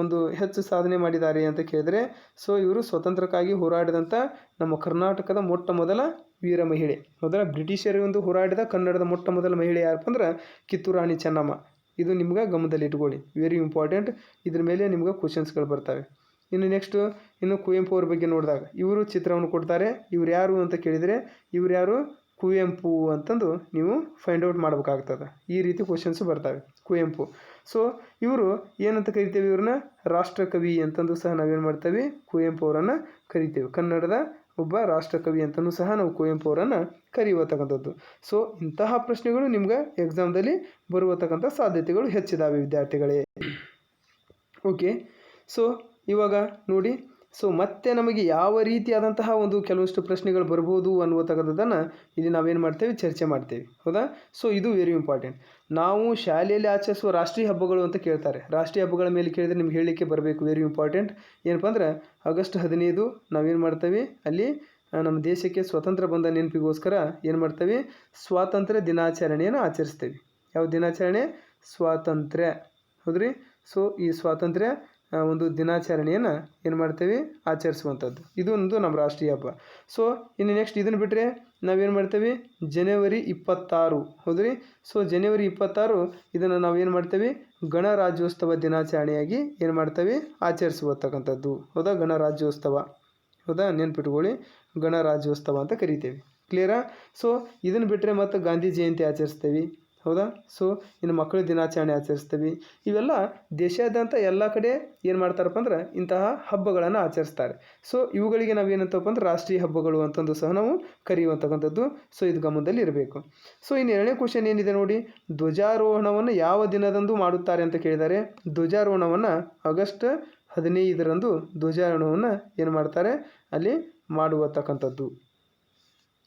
ಒಂದು ಹೆಚ್ಚು ಸಾಧನೆ ಮಾಡಿದ್ದಾರೆ ಅಂತ ಕೇಳಿದರೆ ಸೊ ಇವರು ಸ್ವತಂತ್ರಕ್ಕಾಗಿ ಹೋರಾಡಿದಂಥ ನಮ್ಮ ಕರ್ನಾಟಕದ ಮೊಟ್ಟ ಮೊದಲ ವೀರ ಮಹಿಳೆ. ಹೌದಾ? ಬ್ರಿಟಿಷರಿಗೊಂದು ಹೋರಾಡಿದ ಕನ್ನಡದ ಮೊಟ್ಟ ಮೊದಲ ಮಹಿಳೆ ಯಾರಪ್ಪ ಅಂದ್ರೆ ಕಿತ್ತೂರು ರಾಣಿ ಚೆನ್ನಮ್ಮ. ಇದು ನಿಮ್ಗೆ ಗಮನದಲ್ಲಿ ಇಟ್ಕೊಳ್ಳಿ, ವೆರಿ ಇಂಪಾರ್ಟೆಂಟ್. ಇದ್ರ ಮೇಲೆ ನಿಮ್ಗೆ ಕ್ವಶನ್ಸ್ಗಳು ಬರ್ತವೆ. ಇನ್ನು ನೆಕ್ಸ್ಟು ಇನ್ನು ಕುವೆಂಪು ಅವ್ರ ಬಗ್ಗೆ ನೋಡಿದಾಗ ಇವರು ಚಿತ್ರವನ್ನು ಕೊಡ್ತಾರೆ. ಇವ್ರು ಯಾರು ಅಂತ ಕೇಳಿದರೆ ಇವ್ರು ಯಾರು? ಕುವೆಂಪು ಅಂತಂದು ನೀವು ಫೈಂಡ್ ಔಟ್ ಮಾಡಬೇಕಾಗ್ತದೆ. ಈ ರೀತಿ ಕ್ವಶನ್ಸು ಬರ್ತವೆ. ಕುವೆಂಪು. ಸೊ ಇವರು ಏನಂತ ಕರಿತೇವೆ? ಇವ್ರನ್ನ ರಾಷ್ಟ್ರಕವಿ ಅಂತಂದು ಸಹ ನಾವೇನು ಮಾಡ್ತೇವೆ? ಕುವೆಂಪು ಅವರನ್ನು ಕರಿತೇವೆ. ಕನ್ನಡದ ಒಬ್ಬ ರಾಷ್ಟ್ರಕವಿ ಅಂತಲೂ ಸಹ ನಾವು ಕುವೆಂಪು ಅವರನ್ನು ಕರೆಯುವತಕ್ಕಂಥದ್ದು. ಸೊ ಇಂತಹ ಪ್ರಶ್ನೆಗಳು ನಿಮ್ಗೆ ಎಕ್ಸಾಮ್ದಲ್ಲಿ ಬರುವತಕ್ಕಂಥ ಸಾಧ್ಯತೆಗಳು ಹೆಚ್ಚಿದಾವೆ ವಿದ್ಯಾರ್ಥಿಗಳೇ. ಓಕೆ. ಸೊ ಇವಾಗ ನೋಡಿ, ಸೊ ಮತ್ತೆ ನಮಗೆ ಯಾವ ರೀತಿಯಾದಂತಹ ಒಂದು ಕೆಲವಷ್ಟು ಪ್ರಶ್ನೆಗಳು ಬರ್ಬೋದು ಅನ್ನುವತಕ್ಕಂಥದ್ದನ್ನು ಇಲ್ಲಿ ನಾವೇನು ಮಾಡ್ತೇವೆ? ಚರ್ಚೆ ಮಾಡ್ತೇವೆ. ಹೌದಾ? ಸೊ ಇದು ವೆರಿ ಇಂಪಾರ್ಟೆಂಟ್. ನಾವು ಶಾಲೆಯಲ್ಲಿ ಆಚರಿಸುವ ರಾಷ್ಟ್ರೀಯ ಹಬ್ಬಗಳು ಅಂತ ಕೇಳ್ತಾರೆ. ರಾಷ್ಟ್ರೀಯ ಹಬ್ಬಗಳ ಮೇಲೆ ಕೇಳಿದರೆ ನಿಮ್ಗೆ ಹೇಳಲಿಕ್ಕೆ ಬರಬೇಕು. Very important. ಏನಪ್ಪ ಅಂದ್ರೆ ಆಗಸ್ಟ್ 15 ನಾವೇನು ಮಾಡ್ತೇವೆ? ಅಲ್ಲಿ ನಮ್ಮ ದೇಶಕ್ಕೆ ಸ್ವತಂತ್ರ ಬಂದ ನೆನಪಿಗೋಸ್ಕರ ಏನು ಮಾಡ್ತೇವೆ? ಸ್ವಾತಂತ್ರ್ಯ ದಿನಾಚರಣೆಯನ್ನು ಆಚರಿಸ್ತೇವೆ. ಯಾವ ದಿನಾಚರಣೆ? ಸ್ವಾತಂತ್ರ್ಯ. ಹೌದ್ರಿ? ಸೊ ಈ ಸ್ವಾತಂತ್ರ್ಯ ಒಂದು ದಿನಾಚರಣೆಯನ್ನು ಏನು ಮಾಡ್ತೇವೆ? ಆಚರಿಸುವಂಥದ್ದು. ಇದು ಒಂದು ನಮ್ಮ ರಾಷ್ಟ್ರೀಯ ಹಬ್ಬ. ಸೊ ಇನ್ನು ನೆಕ್ಸ್ಟ್ ಇದನ್ನು ಬಿಟ್ಟರೆ ನಾವೇನು ಮಾಡ್ತೇವೆ? ಜನವರಿ 26. ಹೌದ್ರಿ? ಸೊ ಜನವರಿ 26 ಇದನ್ನು ನಾವೇನು ಮಾಡ್ತೇವೆ? ಗಣರಾಜ್ಯೋತ್ಸವ ದಿನಾಚರಣೆಯಾಗಿ ಏನು ಮಾಡ್ತೇವೆ? ಆಚರಿಸುವತಕ್ಕಂಥದ್ದು. ಹೌದಾ? ಗಣರಾಜ್ಯೋತ್ಸವ. ಹೌದಾ? ನೆನ್ಪಿಟ್ಕೊಳ್ಳಿ, ಗಣರಾಜ್ಯೋತ್ಸವ ಅಂತ ಕರಿತೇವೆ. ಕ್ಲಿಯರಾ? ಸೊ ಇದನ್ನು ಬಿಟ್ಟರೆ ಮತ್ತು ಗಾಂಧಿ ಜಯಂತಿ ಆಚರಿಸ್ತೇವೆ. ಹೌದಾ? ಸೊ ಇನ್ನು ಮಕ್ಕಳ ದಿನಾಚರಣೆ ಆಚರಿಸ್ತೀವಿ. ಇವೆಲ್ಲ ದೇಶಾದ್ಯಂತ ಎಲ್ಲ ಕಡೆ ಏನು ಮಾಡ್ತಾರಪ್ಪ ಅಂದ್ರೆ ಇಂತಹ ಹಬ್ಬಗಳನ್ನು ಆಚರಿಸ್ತಾರೆ. ಸೊ ಇವುಗಳಿಗೆ ನಾವೇನಂತಪ್ಪ ಅಂದ್ರೆ ರಾಷ್ಟ್ರೀಯ ಹಬ್ಬಗಳು ಅಂತಂದು ಸಹ ನಾವು ಕರೆಯುವಂತಕ್ಕಂಥದ್ದು. ಸೊ ಇದು ಗಮನದಲ್ಲಿ ಇರಬೇಕು. ಸೊ ಇನ್ನು 2ನೇ ಕ್ವಶನ್ ಏನಿದೆ ನೋಡಿ, ಧ್ವಜಾರೋಹಣವನ್ನು ಯಾವ ದಿನದಂದು ಮಾಡುತ್ತಾರೆ ಅಂತ ಕೇಳಿದ್ದಾರೆ. ಧ್ವಜಾರೋಹಣವನ್ನು ಆಗಸ್ಟ್ 15ರಂದು ಧ್ವಜಾರೋಹಣವನ್ನು ಏನು ಮಾಡ್ತಾರೆ? ಅಲ್ಲಿ ಮಾಡುವತಕ್ಕಂಥದ್ದು.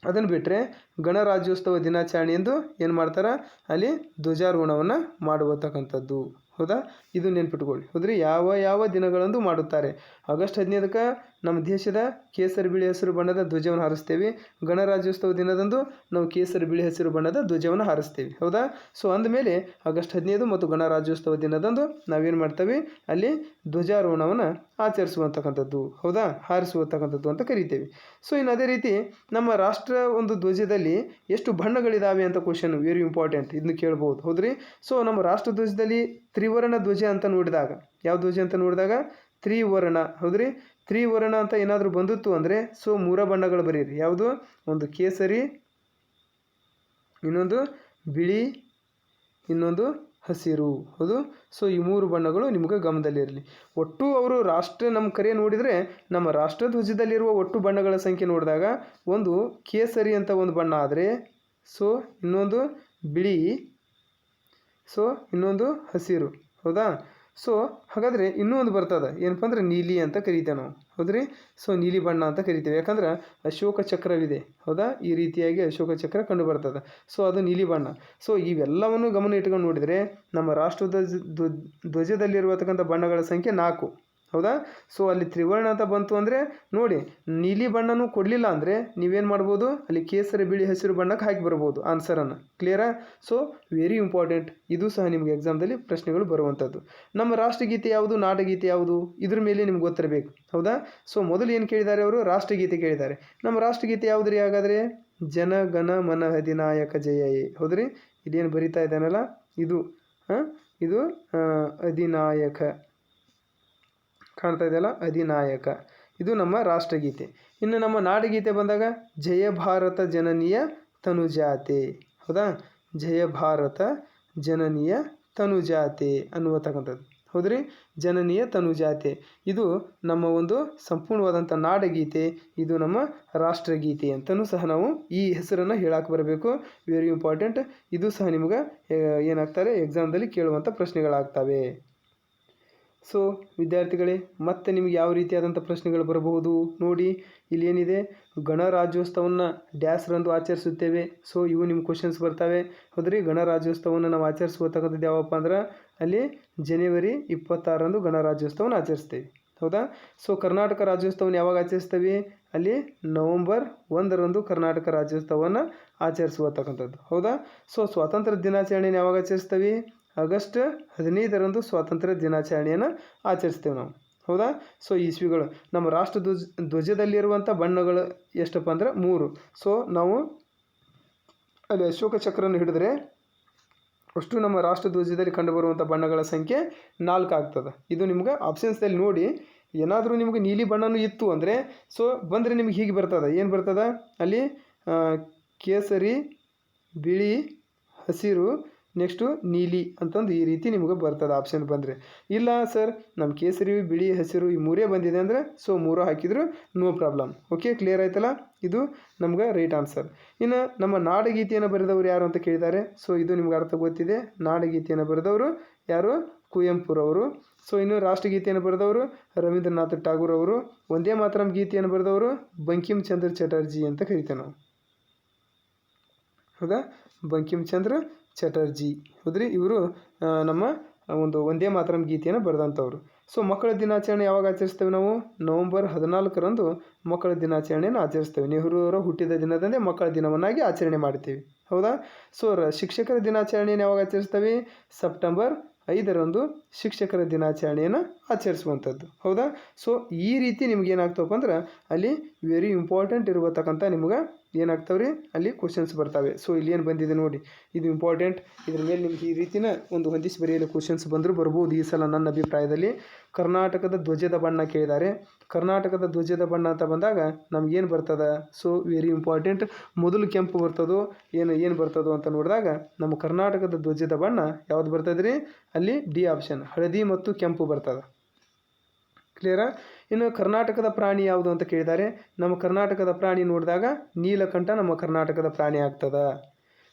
ಅದನ್ನು ಬಿಟ್ಟರೆ ಗಣರಾಜ್ಯೋತ್ಸವ ದಿನಾಚರಣೆ ಎಂದು ಏನು ಮಾಡ್ತಾರೆ? ಅಲ್ಲಿ ಧ್ವಜಾರೋಹಣವನ್ನು ಮಾಡುವತಕ್ಕಂಥದ್ದು. ಹೌದಾ, ಇದು ನೆನ್ಪಿಟ್ಕೊಳ್ಳಿ. ಹೌದ್ರಿ, ಯಾವ ಯಾವ ದಿನಗಳಂದು ಮಾಡುತ್ತಾರೆ. ಆಗಸ್ಟ್ 15ಕ್ಕೆ ನಮ್ಮ ದೇಶದ ಕೇಸರಿ ಬಿಳಿ ಹಸಿರು ಬಣ್ಣದ ಧ್ವಜವನ್ನು ಹಾರಿಸ್ತೇವೆ. ಗಣರಾಜ್ಯೋತ್ಸವ ದಿನದಂದು ನಾವು ಕೇಸರಿ ಬಿಳಿ ಹಸಿರು ಬಣ್ಣದ ಧ್ವಜವನ್ನು ಹಾರಿಸ್ತೇವೆ. ಹೌದಾ, ಸೊ ಅಂದಮೇಲೆ ಆಗಸ್ಟ್ 15 ಮತ್ತು ಗಣರಾಜ್ಯೋತ್ಸವ ದಿನದಂದು ನಾವೇನು ಮಾಡ್ತೇವೆ, ಅಲ್ಲಿ ಧ್ವಜಾರೋಹಣವನ್ನು ಆಚರಿಸುವಂತಕ್ಕಂಥದ್ದು. ಹೌದಾ, ಹಾರಿಸುವಂತಕ್ಕಂಥದ್ದು ಅಂತ ಕರಿತೇವೆ. ಸೊ ಇನ್ನು ಅದೇ ರೀತಿ ನಮ್ಮ ರಾಷ್ಟ್ರ ಒಂದು ಧ್ವಜದಲ್ಲಿ ಎಷ್ಟು ಬಣ್ಣಗಳಿದಾವೆ ಅಂತ ಕ್ವಶನ್ ವೆರಿ ಇಂಪಾರ್ಟೆಂಟ್, ಇದನ್ನು ಕೇಳ್ಬೋದು. ಹೌದ್ರಿ, ಸೊ ನಮ್ಮ ರಾಷ್ಟ್ರ ಧ್ವಜದಲ್ಲಿ ತ್ರಿವರ್ಣ ಧ್ವಜ ಅಂತ ನೋಡಿದಾಗ, ಯಾವ ಧ್ವಜ ಅಂತ ನೋಡಿದಾಗ ತ್ರಿವರ್ಣ. ಹೌದ್ರಿ, ತ್ರಿವರ್ಣ ಅಂತ ಏನಾದರೂ ಬಂದಿತ್ತು ಅಂದರೆ ಸೊ 3 ಬಣ್ಣಗಳು ಬರೀರಿ. ಯಾವುದು, ಒಂದು ಕೇಸರಿ, ಇನ್ನೊಂದು ಬಿಳಿ, ಇನ್ನೊಂದು ಹಸಿರು. ಹೌದು, ಸೊ ಈ 3 ಬಣ್ಣಗಳು ನಿಮಗೆ ಗಮನದಲ್ಲಿರಲಿ. ಒಟ್ಟು ಅವರು ನಮ್ಮ ಕರೆ ನೋಡಿದರೆ ನಮ್ಮ ರಾಷ್ಟ್ರ ಧ್ವಜದಲ್ಲಿರುವ ಒಟ್ಟು ಬಣ್ಣಗಳ ಸಂಖ್ಯೆ ನೋಡಿದಾಗ ಒಂದು ಕೇಸರಿ ಅಂತ ಒಂದು ಬಣ್ಣ ಆದರೆ, ಸೊ ಇನ್ನೊಂದು ಬಿಳಿ, ಸೊ ಇನ್ನೊಂದು ಹಸಿರು. ಹೌದಾ, ಸೊ ಹಾಗಾದರೆ ಇನ್ನೂ ಒಂದು ಬರ್ತದೆ, ಏನಪ್ಪ ಅಂದ್ರೆ ನೀಲಿ ಅಂತ ಕರಿತೇವೆ ನಾವು. ಹೌದ್ರಿ, ಸೊ ನೀಲಿ ಬಣ್ಣ ಅಂತ ಕರಿತೇವೆ. ಯಾಕಂದ್ರೆ ಅಶೋಕ ಚಕ್ರವಿದೆ. ಹೌದಾ, ಈ ರೀತಿಯಾಗಿ ಅಶೋಕ ಚಕ್ರ ಕಂಡು ಬರ್ತದೆ. ಸೊ ಅದು ನೀಲಿ ಬಣ್ಣ. ಸೊ ಇವೆಲ್ಲವನ್ನು ಗಮನ ಇಟ್ಕೊಂಡು ನೋಡಿದರೆ ನಮ್ಮ ರಾಷ್ಟ್ರ ಧ್ವಜದಲ್ಲಿರುವತಕ್ಕಂಥ ಬಣ್ಣಗಳ ಸಂಖ್ಯೆ 4. ಹೌದಾ, ಸೊ ಅಲ್ಲಿ ತ್ರಿವರ್ಣ ಅಂತ ಬಂತು ಅಂದರೆ ನೋಡಿ, ನೀಲಿ ಬಣ್ಣನೂ ಕೊಡಲಿಲ್ಲ ಅಂದರೆ ನೀವೇನು ಮಾಡ್ಬೋದು, ಅಲ್ಲಿ ಕೇಸರಿ ಬಿಳಿ ಹಸಿರು ಬಣ್ಣಕ್ಕೆ ಹಾಕಿ ಬರ್ಬೋದು ಆನ್ಸರನ್ನು. ಕ್ಲಿಯರಾ? ಸೊ ವೆರಿ ಇಂಪಾರ್ಟೆಂಟ್, ಇದು ಸಹ ನಿಮಗೆ ಎಕ್ಸಾಮ್ದಲ್ಲಿ ಪ್ರಶ್ನೆಗಳು ಬರುವಂಥದ್ದು. ನಮ್ಮ ರಾಷ್ಟ್ರಗೀತೆ ಯಾವುದು, ನಾಡಗೀತೆ ಯಾವುದು, ಇದ್ರ ಮೇಲೆ ನಿಮ್ಗೆ ಗೊತ್ತಿರಬೇಕು. ಹೌದಾ, ಸೊ ಮೊದಲು ಏನು ಕೇಳಿದ್ದಾರೆ ಅವರು, ರಾಷ್ಟ್ರಗೀತೆ ಕೇಳಿದ್ದಾರೆ. ನಮ್ಮ ರಾಷ್ಟ್ರಗೀತೆ ಯಾವುದು ರೀ ಹಾಗಾದರೆ, ಜನ ಗಣ ಮನ ಅಧಿನಾಯಕ ಜಯ. ಹೌದ್ರಿ, ಇದೇನು ಬರಿತಾ ಇದ್ದಾನಲ್ಲ ಇದು ಇದು ಅಧಿನಾಯಕ ಕಾಣ್ತಾ ಇದೆಯಲ್ಲ, ಅಧಿನಾಯಕ, ಇದು ನಮ್ಮ ರಾಷ್ಟ್ರಗೀತೆ. ಇನ್ನು ನಮ್ಮ ನಾಡಗೀತೆ ಬಂದಾಗ ಜಯ ಭಾರತ ಜನನಿಯ ತನುಜಾತೆ. ಹೌದಾ, ಜಯ ಭಾರತ ಜನನಿಯ ತನುಜಾತೆ ಅನ್ನುವತಕ್ಕಂಥದ್ದು. ಹೌದ್ರಿ, ಜನನಿಯ ತನುಜಾತೆ ಇದು ನಮ್ಮ ಒಂದು ಸಂಪೂರ್ಣವಾದಂಥ ನಾಡಗೀತೆ, ಇದು ನಮ್ಮ ರಾಷ್ಟ್ರಗೀತೆ ಅಂತಲೂ ಸಹ ನಾವು ಈ ಹೆಸರನ್ನು ಹೇಳಕ್ಕೆ ಬರಬೇಕು. ವೆರಿ ಇಂಪಾರ್ಟೆಂಟ್, ಇದು ಸಹ ನಿಮ್ಗೆ ಏನಾಗ್ತಾರೆ ಎಕ್ಸಾಮ್ದಲ್ಲಿ ಕೇಳುವಂಥ ಪ್ರಶ್ನೆಗಳಾಗ್ತವೆ. ಸೊ ವಿದ್ಯಾರ್ಥಿಗಳೇ, ಮತ್ತೆ ನಿಮಗೆ ಯಾವ ರೀತಿಯಾದಂಥ ಪ್ರಶ್ನೆಗಳು ಬರಬಹುದು ನೋಡಿ. ಇಲ್ಲಿ ಏನಿದೆ, ಗಣರಾಜ್ಯೋತ್ಸವವನ್ನು ಡ್ಯಾಸ್ರಂದು ಆಚರಿಸುತ್ತೇವೆ. ಸೊ ಇವು ನಿಮ್ಮ ಕ್ವಶನ್ಸ್ ಬರ್ತವೆ. ಹೌದ್ರಿ, ಗಣರಾಜ್ಯೋತ್ಸವವನ್ನು ನಾವು ಆಚರಿಸುವತಕ್ಕಂಥದ್ದು ಯಾವಪ್ಪ ಅಂದ್ರೆ ಅಲ್ಲಿ ಜನವರಿ 26ರಂದು ಗಣರಾಜ್ಯೋತ್ಸವವನ್ನು ಆಚರಿಸ್ತೇವೆ. ಹೌದಾ, ಸೊ ಕರ್ನಾಟಕ ರಾಜ್ಯೋತ್ಸವವನ್ನು ಯಾವಾಗ ಆಚರಿಸ್ತೇವೆ, ಅಲ್ಲಿ ನವಂಬರ್ 1ರಂದು ಕರ್ನಾಟಕ ರಾಜ್ಯೋತ್ಸವವನ್ನು ಆಚರಿಸುವತಕ್ಕಂಥದ್ದು. ಹೌದಾ, ಸೊ ಸ್ವಾತಂತ್ರ್ಯ ದಿನಾಚರಣೆಯನ್ನು ಯಾವಾಗ ಆಚರಿಸ್ತೇವೆ, ಆಗಸ್ಟ್ 15ರಂದು ಸ್ವಾತಂತ್ರ್ಯ ದಿನಾಚರಣೆಯನ್ನು ಆಚರಿಸ್ತೇವೆ ನಾವು. ಹೌದಾ, ಸೊ ಇಸ್ವಿಗಳು ನಮ್ಮ ರಾಷ್ಟ್ರ ಧ್ವಜದಲ್ಲಿರುವಂಥ ಬಣ್ಣಗಳು ಎಷ್ಟಪ್ಪ ಅಂದ್ರೆ 3. ಸೊ ನಾವು ಅಲ್ಲಿ ಅಶೋಕ ಚಕ್ರವನ್ನು ಹಿಡಿದ್ರೆ ಅಷ್ಟು ನಮ್ಮ ರಾಷ್ಟ್ರ ಧ್ವಜದಲ್ಲಿ ಕಂಡುಬರುವಂಥ ಬಣ್ಣಗಳ ಸಂಖ್ಯೆ 4 ಆಗ್ತದೆ. ಇದು ನಿಮ್ಗೆ ಆಪ್ಷನ್ಸ್ದಲ್ಲಿ ನೋಡಿ, ಏನಾದರೂ ನಿಮಗೆ ನೀಲಿ ಬಣ್ಣನೂ ಇತ್ತು ಅಂದರೆ ಸೊ ಬಂದರೆ ನಿಮಗೆ ಹೀಗೆ ಬರ್ತದೆ. ಏನು ಬರ್ತದೆ ಅಲ್ಲಿ, ಕೇಸರಿ, ಬಿಳಿ, ಹಸಿರು, ನೆಕ್ಸ್ಟು ನೀಲಿ ಅಂತಂದು ಈ ರೀತಿ ನಿಮಗೆ ಬರ್ತದೆ ಆಪ್ಷನ್ ಬಂದರೆ. ಇಲ್ಲ ಸರ್ ನಮ್ಮ ಕೇಸರಿ ಬಿಳಿ ಹಸಿರು ಈ 3 ಬಂದಿದೆ ಅಂದರೆ ಸೊ 3 ಹಾಕಿದ್ರು ನೋ ಪ್ರಾಬ್ಲಮ್. ಓಕೆ, ಕ್ಲಿಯರ್ ಆಯ್ತಲ್ಲ, ಇದು ನಮ್ಗೆ ರೈಟ್ ಆನ್ಸರ್. ಇನ್ನು ನಮ್ಮ ನಾಡಗೀತೆಯನ್ನು ಬರೆದವರು ಯಾರು ಅಂತ ಕೇಳಿದ್ದಾರೆ. ಸೊ ಇದು ನಿಮ್ಗೆ ಅರ್ಥ ಗೊತ್ತಿದೆ, ನಾಡಗೀತೆಯನ್ನು ಬರೆದವರು ಯಾರು, ಕುವೆಂಪುರವರು. ಸೊ ಇನ್ನು ರಾಷ್ಟ್ರಗೀತೆಯನ್ನು ಬರೆದವರು ರವೀಂದ್ರನಾಥ್ ಠಾಗೂರ್ ಅವರು. ಒಂದೇ ಮಾತರಂ ಗೀತೆಯನ್ನು ಬರೆದವರು ಬಂಕಿಮ್ ಚಂದ್ರ ಚಟರ್ಜಿ ಅಂತ ಕರಿತೇವೆ ನಾವು. ಹೌದಾ, ಬಂಕಿಮ್ ಚಂದ್ರ ಚಟರ್ಜಿ. ಹೌದ್ರಿ, ಇವರು ನಮ್ಮ ಒಂದು ಒಂದೇ ಮಾತರಂ ಗೀತೆಯನ್ನು ಬರೆದಂಥವ್ರು. ಸೊ ಮಕ್ಕಳ ದಿನಾಚರಣೆ ಯಾವಾಗ ಆಚರಿಸ್ತೇವೆ ನಾವು, ನವಂಬರ್ 14ರಂದು ಮಕ್ಕಳ ದಿನಾಚರಣೆಯನ್ನು ಆಚರಿಸ್ತೇವೆ. ನೆಹರು ಅವರ ಹುಟ್ಟಿದ ದಿನದಂದೇ ಮಕ್ಕಳ ದಿನವನ್ನಾಗಿ ಆಚರಣೆ ಮಾಡ್ತೀವಿ. ಹೌದಾ, ಸೊ ಶಿಕ್ಷಕರ ದಿನಾಚರಣೆಯನ್ನು ಯಾವಾಗ ಆಚರಿಸ್ತೇವೆ, ಸೆಪ್ಟೆಂಬರ್ 5ರಂದು ಶಿಕ್ಷಕರ ದಿನಾಚರಣೆಯನ್ನು ಆಚರಿಸುವಂಥದ್ದು. ಹೌದಾ, ಸೊ ಈ ರೀತಿ ನಿಮ್ಗೆ ಏನಾಗ್ತವಪ್ಪ ಅಂದ್ರೆ ಅಲ್ಲಿ ವೆರಿ ಇಂಪಾರ್ಟೆಂಟ್ ಇರತಕ್ಕಂಥ ನಿಮ್ಗೆ ಏನಾಗ್ತವೆ ರೀ, ಅಲ್ಲಿ ಕ್ವಶನ್ಸ್ ಬರ್ತವೆ. ಸೊ ಇಲ್ಲಿ ಏನು ಬಂದಿದೆ ನೋಡಿ, ಇದು ಇಂಪಾರ್ಟೆಂಟ್. ಇದ್ರ ಮೇಲೆ ನಿಮ್ಗೆ ಈ ರೀತಿನ ಒಂದು ಹೊಂದಿಸಿ ಬರೆಯಲು ಕ್ವಶನ್ಸ್ ಬಂದರೂ ಬರ್ಬೋದು ಈ ಸಲ ನನ್ನ ಅಭಿಪ್ರಾಯದಲ್ಲಿ. ಕರ್ನಾಟಕದ ಧ್ವಜದ ಬಣ್ಣ ಕೇಳಿದ್ದಾರೆ. ಕರ್ನಾಟಕದ ಧ್ವಜದ ಬಣ್ಣ ಅಂತ ಬಂದಾಗ ನಮಗೇನು ಬರ್ತದೆ, ಸೊ ವೆರಿ ಇಂಪಾರ್ಟೆಂಟ್. ಮೊದಲು ಕೆಂಪು ಬರ್ತದೋ ಏನು ಬರ್ತದೋ ಅಂತ ನೋಡಿದಾಗ ನಮ್ಮ ಕರ್ನಾಟಕದ ಧ್ವಜದ ಬಣ್ಣ ಯಾವ್ದು ಬರ್ತದೆ ರೀ, ಅಲ್ಲಿ ಡಿ ಆಪ್ಷನ್, ಹಳದಿ ಮತ್ತು ಕೆಂಪು ಬರ್ತದೆ. ಕ್ಲಿಯರಾ? ಇನ್ನು ಕರ್ನಾಟಕದ ಪ್ರಾಣಿ ಯಾವುದು ಅಂತ ಕೇಳಿದ್ದಾರೆ. ನಮ್ಮ ಕರ್ನಾಟಕದ ಪ್ರಾಣಿ ನೋಡಿದಾಗ ನೀಲಕಂಠ ನಮ್ಮ ಕರ್ನಾಟಕದ ಪ್ರಾಣಿ ಆಗ್ತದೆ.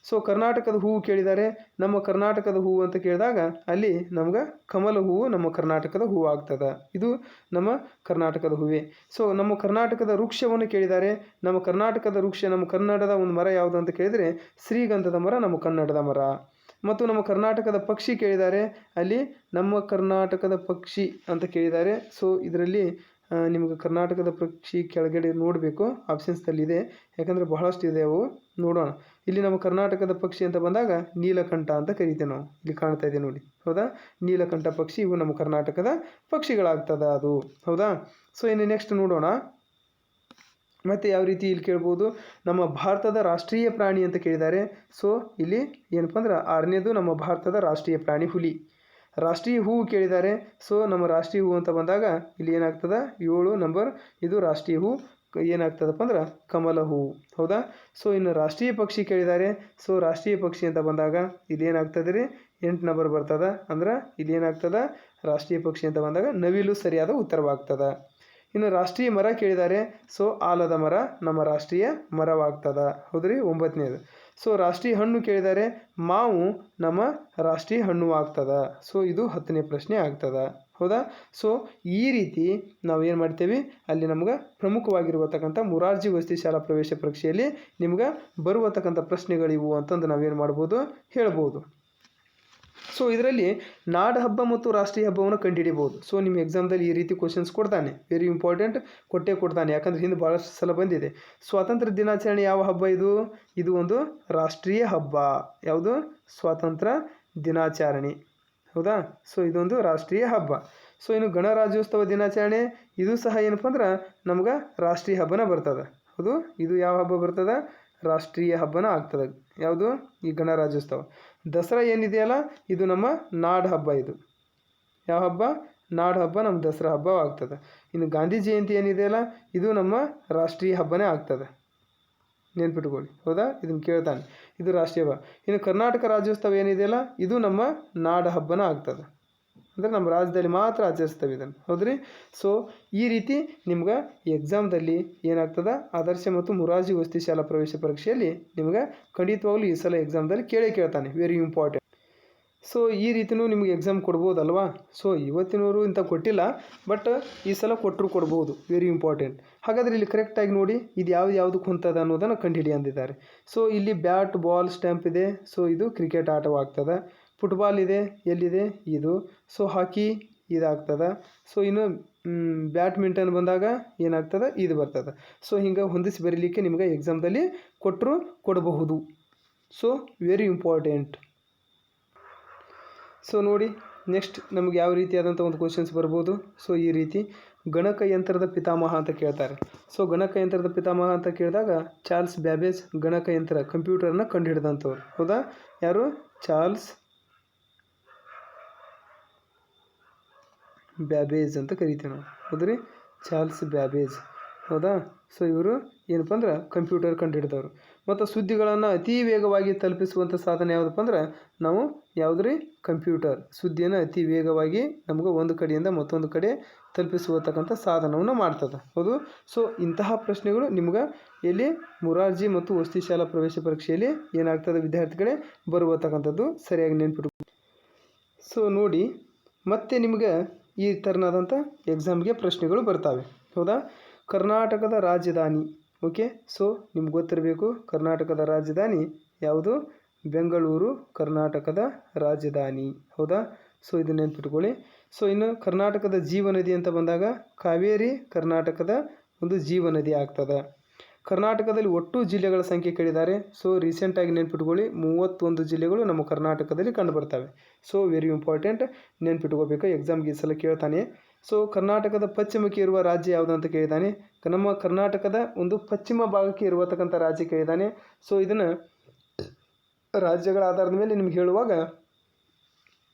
ಸೊ ಕರ್ನಾಟಕದ ಹೂವು ಕೇಳಿದ್ದಾರೆ. ನಮ್ಮ ಕರ್ನಾಟಕದ ಹೂವು ಅಂತ ಕೇಳಿದಾಗ ಅಲ್ಲಿ ನಮ್ಗೆ ಕಮಲ ಹೂವು ನಮ್ಮ ಕರ್ನಾಟಕದ ಹೂವು ಆಗ್ತದೆ. ಇದು ನಮ್ಮ ಕರ್ನಾಟಕದ ಹೂವೇ. ಸೊ ನಮ್ಮ ಕರ್ನಾಟಕದ ವೃಕ್ಷವನ್ನು ಕೇಳಿದ್ದಾರೆ. ನಮ್ಮ ಕರ್ನಾಟಕದ ವೃಕ್ಷ, ನಮ್ಮ ಕನ್ನಡದ ಒಂದು ಮರ ಯಾವುದು ಅಂತ ಕೇಳಿದರೆ ಶ್ರೀಗಂಧದ ಮರ ನಮ್ಮ ಕನ್ನಡದ ಮರ. ಮತ್ತು ನಮ್ಮ ಕರ್ನಾಟಕದ ಪಕ್ಷಿ ಕೇಳಿದ್ದಾರೆ, ಅಲ್ಲಿ ನಮ್ಮ ಕರ್ನಾಟಕದ ಪಕ್ಷಿ ಅಂತ ಕೇಳಿದ್ದಾರೆ. ಸೊ ಇದರಲ್ಲಿ ನಿಮಗೆ ಕರ್ನಾಟಕದ ಪಕ್ಷಿ ಕೆಳಗಡೆ ನೋಡಬೇಕು, ಆಪ್ಷನ್ಸ್ದಲ್ಲಿದೆ, ಯಾಕಂದರೆ ಬಹಳಷ್ಟು ಇದೆ ಅವು. ನೋಡೋಣ. ಇಲ್ಲಿ ನಮ್ಮ ಕರ್ನಾಟಕದ ಪಕ್ಷಿ ಅಂತ ಬಂದಾಗ ನೀಲಕಂಠ ಅಂತ ಕರಿತೇವೆ ನಾವು. ಇಲ್ಲಿ ಕಾಣ್ತಾ ಇದೆ ನೋಡಿ, ಹೌದಾ? ನೀಲಕಂಠ ಪಕ್ಷಿ, ಇವು ನಮ್ಮ ಕರ್ನಾಟಕದ ಪಕ್ಷಿಗಳಾಗ್ತದ ಅದು, ಹೌದಾ? ಸೊ ಇನ್ನು ನೆಕ್ಸ್ಟ್ ನೋಡೋಣ. ಮತ್ತು ಯಾವ ರೀತಿ ಇಲ್ಲಿ ಕೇಳ್ಬೋದು, ನಮ್ಮ ಭಾರತದ ರಾಷ್ಟ್ರೀಯ ಪ್ರಾಣಿ ಅಂತ ಕೇಳಿದ್ದಾರೆ. ಸೊ ಇಲ್ಲಿ ಏನಪ್ಪ ಅಂದ್ರೆ 6ನೇದು ನಮ್ಮ ಭಾರತದ ರಾಷ್ಟ್ರೀಯ ಪ್ರಾಣಿ ಹುಲಿ. ರಾಷ್ಟ್ರೀಯ ಹೂವು ಕೇಳಿದ್ದಾರೆ. ಸೊ ನಮ್ಮ ರಾಷ್ಟ್ರೀಯ ಹೂವು ಅಂತ ಬಂದಾಗ ಇಲ್ಲಿ ಏನಾಗ್ತದೆ 7 ನಂಬರ್, ಇದು ರಾಷ್ಟ್ರೀಯ ಹೂವು ಏನಾಗ್ತದಪ್ಪ ಅಂದ್ರೆ ಕಮಲ ಹೂವು, ಹೌದಾ? ಸೊ ಇನ್ನು ರಾಷ್ಟ್ರೀಯ ಪಕ್ಷಿ ಕೇಳಿದ್ದಾರೆ. ಸೊ ರಾಷ್ಟ್ರೀಯ ಪಕ್ಷಿ ಅಂತ ಬಂದಾಗ ಇಲ್ಲಿ ಏನಾಗ್ತದೆ ರೀ 8 ನಂಬರ್ ಬರ್ತದೆ. ಅಂದ್ರೆ ಇಲ್ಲಿ ಏನಾಗ್ತದೆ ರಾಷ್ಟ್ರೀಯ ಪಕ್ಷಿ ಅಂತ ಬಂದಾಗ ನವಿಲು ಸರಿಯಾದ ಉತ್ತರವಾಗ್ತದೆ. ಇನ್ನು ರಾಷ್ಟ್ರೀಯ ಮರ ಕೇಳಿದ್ದಾರೆ. ಸೊ ಆಲದ ಮರ ನಮ್ಮ ರಾಷ್ಟ್ರೀಯ ಮರವಾಗ್ತದ, ಹೌದ್ರಿ? 9ನೇದು. ಸೊ ರಾಷ್ಟ್ರೀಯ ಹಣ್ಣು ಕೇಳಿದ್ದಾರೆ, ಮಾವು ನಮ್ಮ ರಾಷ್ಟ್ರೀಯ ಹಣ್ಣು ಆಗ್ತದ. ಸೊ ಇದು 10ನೇ ಪ್ರಶ್ನೆ ಆಗ್ತದ, ಹೌದಾ? ಸೊ ಈ ರೀತಿ ನಾವು ಏನು ಮಾಡ್ತೇವೆ, ಅಲ್ಲಿ ನಮ್ಗೆ ಪ್ರಮುಖವಾಗಿರುವತಕ್ಕಂಥ ಮೊರಾರ್ಜಿ ವಸತಿ ಶಾಲಾ ಪ್ರವೇಶ ಪರೀಕ್ಷೆಯಲ್ಲಿ ನಿಮ್ಗೆ ಬರುವತಕ್ಕಂಥ ಪ್ರಶ್ನೆಗಳಿವು ಅಂತಂದು ನಾವೇನು ಮಾಡ್ಬೋದು, ಹೇಳ್ಬೋದು. ಸೊ ಇದರಲ್ಲಿ ನಾಡ ಹಬ್ಬ ಮತ್ತು ರಾಷ್ಟ್ರೀಯ ಹಬ್ಬವನ್ನು ಕಂಡುಹಿಡಿಬೋದು. ಸೊ ನಿಮ್ಮ ಎಕ್ಸಾಮ್ದಲ್ಲಿ ಈ ರೀತಿ ಕ್ವಶನ್ಸ್ ಕೊಡ್ತಾನೆ, ವೆರಿ ಇಂಪಾರ್ಟೆಂಟ್ ಕೊಟ್ಟೇ ಕೊಡ್ತಾನೆ, ಯಾಕಂದರೆ ಹಿಂದೆ ಭಾಳಷ್ಟು ಸಲ ಬಂದಿದೆ. ಸ್ವಾತಂತ್ರ್ಯ ದಿನಾಚರಣೆ ಯಾವ ಹಬ್ಬ ಇದು? ಇದು ಒಂದು ರಾಷ್ಟ್ರೀಯ ಹಬ್ಬ. ಯಾವುದು? ಸ್ವಾತಂತ್ರ್ಯ ದಿನಾಚರಣೆ, ಹೌದಾ? ಸೊ ಇದೊಂದು ರಾಷ್ಟ್ರೀಯ ಹಬ್ಬ. ಸೊ ಇನ್ನು ಗಣರಾಜ್ಯೋತ್ಸವ ದಿನಾಚರಣೆ, ಇದು ಸಹ ಏನಪ್ಪ ಅಂದ್ರೆ ನಮ್ಗೆ ರಾಷ್ಟ್ರೀಯ ಹಬ್ಬನ ಬರ್ತದೆ, ಹೌದು? ಇದು ಯಾವ ಹಬ್ಬ ಬರ್ತದೆ? ರಾಷ್ಟ್ರೀಯ ಹಬ್ಬನ ಆಗ್ತದೆ. ಯಾವುದು? ಈ ಗಣರಾಜ್ಯೋತ್ಸವ. ದಸರಾ ಏನಿದೆಯಲ್ಲ, ಇದು ನಮ್ಮ ನಾಡ ಹಬ್ಬ. ಇದು ಯಾವ ಹಬ್ಬ? ನಾಡ ಹಬ್ಬ, ನಮ್ಮ ದಸರಾ ಹಬ್ಬ ಆಗ್ತದೆ. ಇನ್ನು ಗಾಂಧಿ ಜಯಂತಿ ಏನಿದೆಯಲ್ಲ, ಇದು ನಮ್ಮ ರಾಷ್ಟ್ರೀಯ ಹಬ್ಬನೇ ಆಗ್ತದೆ, ನೆನ್ಪಿಟ್ಕೊಳ್ಳಿ, ಹೌದಾ? ಇದನ್ನು ಕೇಳ್ತಾನೆ, ಇದು ರಾಷ್ಟ್ರೀಯ ಹಬ್ಬ. ಇನ್ನು ಕರ್ನಾಟಕ ರಾಜ್ಯೋತ್ಸವ ಏನಿದೆಯಲ್ಲ, ಇದು ನಮ್ಮ ನಾಡ ಹಬ್ಬನ ಆಗ್ತದೆ, ಅಂದರೆ ನಮ್ಮ ರಾಜ್ಯದಲ್ಲಿ ಮಾತ್ರ ಆಚರಿಸ್ತೇವೆ ಇದನ್ನು, ಹೌದ್ರಿ? ಸೊ ಈ ರೀತಿ ನಿಮ್ಗೆ ಎಕ್ಸಾಮ್ದಲ್ಲಿ ಏನಾಗ್ತದೆ, ಆದರ್ಶ ಮತ್ತು ಮೊರಾರ್ಜಿ ವಸತಿ ಶಾಲಾ ಪ್ರವೇಶ ಪರೀಕ್ಷೆಯಲ್ಲಿ ನಿಮ್ಗೆ ಖಂಡಿತವಾಗ್ಲೂ ಈ ಸಲ ಎಕ್ಸಾಮ್ದಲ್ಲಿ ಕೇಳ್ತಾನೆ, ವೆರಿ ಇಂಪಾರ್ಟೆಂಟ್. ಸೊ ಈ ರೀತಿಯೂ ನಿಮಗೆ ಎಕ್ಸಾಮ್ ಕೊಡ್ಬೋದಲ್ವಾ? ಸೊ ಇವತ್ತಿನವರು ಇಂಥ ಕೊಟ್ಟಿಲ್ಲ, ಬಟ್ ಈ ಸಲ ಕೊಡ್ಬೋದು, ವೆರಿ ಇಂಪಾರ್ಟೆಂಟ್. ಹಾಗಾದರೆ ಇಲ್ಲಿ ಕರೆಕ್ಟಾಗಿ ನೋಡಿ, ಇದು ಯಾವುದಕ್ಕೆ ಹೊಂತದ ಅನ್ನೋದನ್ನು ಕಂಡುಹಿಡಿ ಅಂದಿದ್ದಾರೆ. ಸೊ ಇಲ್ಲಿ ಬ್ಯಾಟ್, ಬಾಲ್, ಸ್ಟ್ಯಾಂಪ್ ಇದೆ. ಸೊ ಇದು ಕ್ರಿಕೆಟ್ ಆಟವಾಗ್ತದೆ. ಫುಟ್ಬಾಲ್ ಇದೆ, ಎಲ್ಲಿದೆ? ಇದು. ಸೊ ಹಾಕಿ ಇದಾಗ್ತದೆ. ಸೊ ಇನ್ನು ಬ್ಯಾಡ್ಮಿಂಟನ್ ಬಂದಾಗ ಏನಾಗ್ತದೆ? ಇದು ಬರ್ತದೆ. ಸೊ ಹಿಂಗೆ ಹೊಂದಿಸಿ ಬರೀಲಿಕ್ಕೆ ನಿಮ್ಗೆ ಎಕ್ಸಾಮ್ದಲ್ಲಿ ಕೊಡಬಹುದು. So very important. ಸೊ ನೋಡಿ, ನೆಕ್ಸ್ಟ್ ನಮ್ಗೆ ಯಾವ ರೀತಿಯಾದಂಥ ಒಂದು ಕ್ವಶನ್ಸ್ ಬರ್ಬೋದು. ಸೊ ಈ ರೀತಿ ಗಣಕಯಂತ್ರದ ಪಿತಾಮಹ ಅಂತ ಕೇಳ್ತಾರೆ. ಸೊ ಗಣಕಯಂತ್ರದ ಪಿತಾಮಹ ಅಂತ ಕೇಳಿದಾಗ ಚಾರ್ಲ್ಸ್ ಬ್ಯಾಬೇಜ್ ಗಣಕಯಂತ್ರ ಕಂಪ್ಯೂಟರ್ನ ಕಂಡುಹಿಡಿದಂಥವ್ರು, ಹೌದಾ? ಯಾರು? ಚಾರ್ಲ್ಸ್ ಬ್ಯಾಬೇಜ್ ಅಂತ ಕರಿತೀವಿ ನಾವು, ಹೌದ್ರಿ? ಚಾರ್ಲ್ಸ್ ಬ್ಯಾಬೇಜ್, ಹೌದಾ? ಸೊ ಇವರು ಏನಪ್ಪ ಅಂದ್ರೆ ಕಂಪ್ಯೂಟರ್ ಕಂಡುಹಿಡಿದವರು. ಮತ್ತು ಸುದ್ದಿಗಳನ್ನು ಅತಿ ವೇಗವಾಗಿ ತಲುಪಿಸುವಂಥ ಸಾಧನ ಯಾವುದಪ್ಪ ಅಂದ್ರೆ ನಾವು ಯಾವುದ್ರಿ? ಕಂಪ್ಯೂಟರ್. ಸುದ್ದಿಯನ್ನು ಅತಿ ವೇಗವಾಗಿ ನಮ್ಗೆ ಒಂದು ಕಡೆಯಿಂದ ಮತ್ತೊಂದು ಕಡೆ ತಲುಪಿಸುವತಕ್ಕಂಥ ಸಾಧನವನ್ನು ಮಾಡ್ತದೆ, ಹೌದು? ಸೊ ಇಂತಹ ಪ್ರಶ್ನೆಗಳು ನಿಮ್ಗೆ ಇಲ್ಲಿ ಮೊರಾರ್ಜಿ ಮತ್ತು ವಸತಿ ಶಾಲಾ ಪ್ರವೇಶ ಪರೀಕ್ಷೆಯಲ್ಲಿ ಏನಾಗ್ತದೆ ವಿದ್ಯಾರ್ಥಿಗಳೇ ಬರುವತಕ್ಕಂಥದ್ದು, ಸರಿಯಾಗಿ ನೆನ್ಪಿಟ್ಟು. ಸೊ ನೋಡಿ, ಮತ್ತೆ ನಿಮ್ಗೆ ಈ ಥರನಾದಂಥ ಎಕ್ಸಾಮ್ಗೆ ಪ್ರಶ್ನೆಗಳು ಬರ್ತವೆ, ಹೌದಾ? ಕರ್ನಾಟಕದ ರಾಜಧಾನಿ, ಓಕೆ? ಸೊ ನಿಮ್ಗೆ ಗೊತ್ತಿರಬೇಕು, ಕರ್ನಾಟಕದ ರಾಜಧಾನಿ ಯಾವುದು? ಬೆಂಗಳೂರು ಕರ್ನಾಟಕದ ರಾಜಧಾನಿ, ಹೌದಾ? ಸೊ ಇದನ್ನು ನೆನ್ಪಿಟ್ಕೊಳ್ಳಿ. ಸೊ ಇನ್ನು ಕರ್ನಾಟಕದ ಜೀವನದಿ ಅಂತ ಬಂದಾಗ ಕಾವೇರಿ ಕರ್ನಾಟಕದ ಒಂದು ಜೀವನದಿ ಆಗ್ತದೆ. ಕರ್ನಾಟಕದಲ್ಲಿ ಒಟ್ಟು ಜಿಲ್ಲೆಗಳ ಸಂಖ್ಯೆ ಕೇಳಿದ್ದಾರೆ. ಸೊ ರೀಸೆಂಟಾಗಿ ನೆನ್ಪಿಟ್ಕೊಳ್ಳಿ, 31 ಜಿಲ್ಲೆಗಳು ನಮ್ಮ ಕರ್ನಾಟಕದಲ್ಲಿ ಕಂಡುಬರ್ತವೆ. ಸೊ ವೆರಿ ಇಂಪಾರ್ಟೆಂಟ್, ನೆನ್ಪಿಟ್ಕೋಬೇಕು, ಎಕ್ಸಾಮ್ಗೆ ಈ ಸಲ ಕೇಳ್ತಾನೆ. ಸೊ ಕರ್ನಾಟಕದ ಪಶ್ಚಿಮಕ್ಕೆ ಇರುವ ರಾಜ್ಯ ಯಾವುದು ಅಂತ ಕೇಳಿದ್ದಾನೆ. ನಮ್ಮ ಕರ್ನಾಟಕದ ಒಂದು ಪಶ್ಚಿಮ ಭಾಗಕ್ಕೆ ಇರುವತಕ್ಕಂಥ ರಾಜ್ಯ ಕೇಳಿದ್ದಾನೆ. ಸೊ ಇದನ್ನು ರಾಜ್ಯಗಳ ಆಧಾರದ ಮೇಲೆ ನಿಮ್ಗೆ ಹೇಳುವಾಗ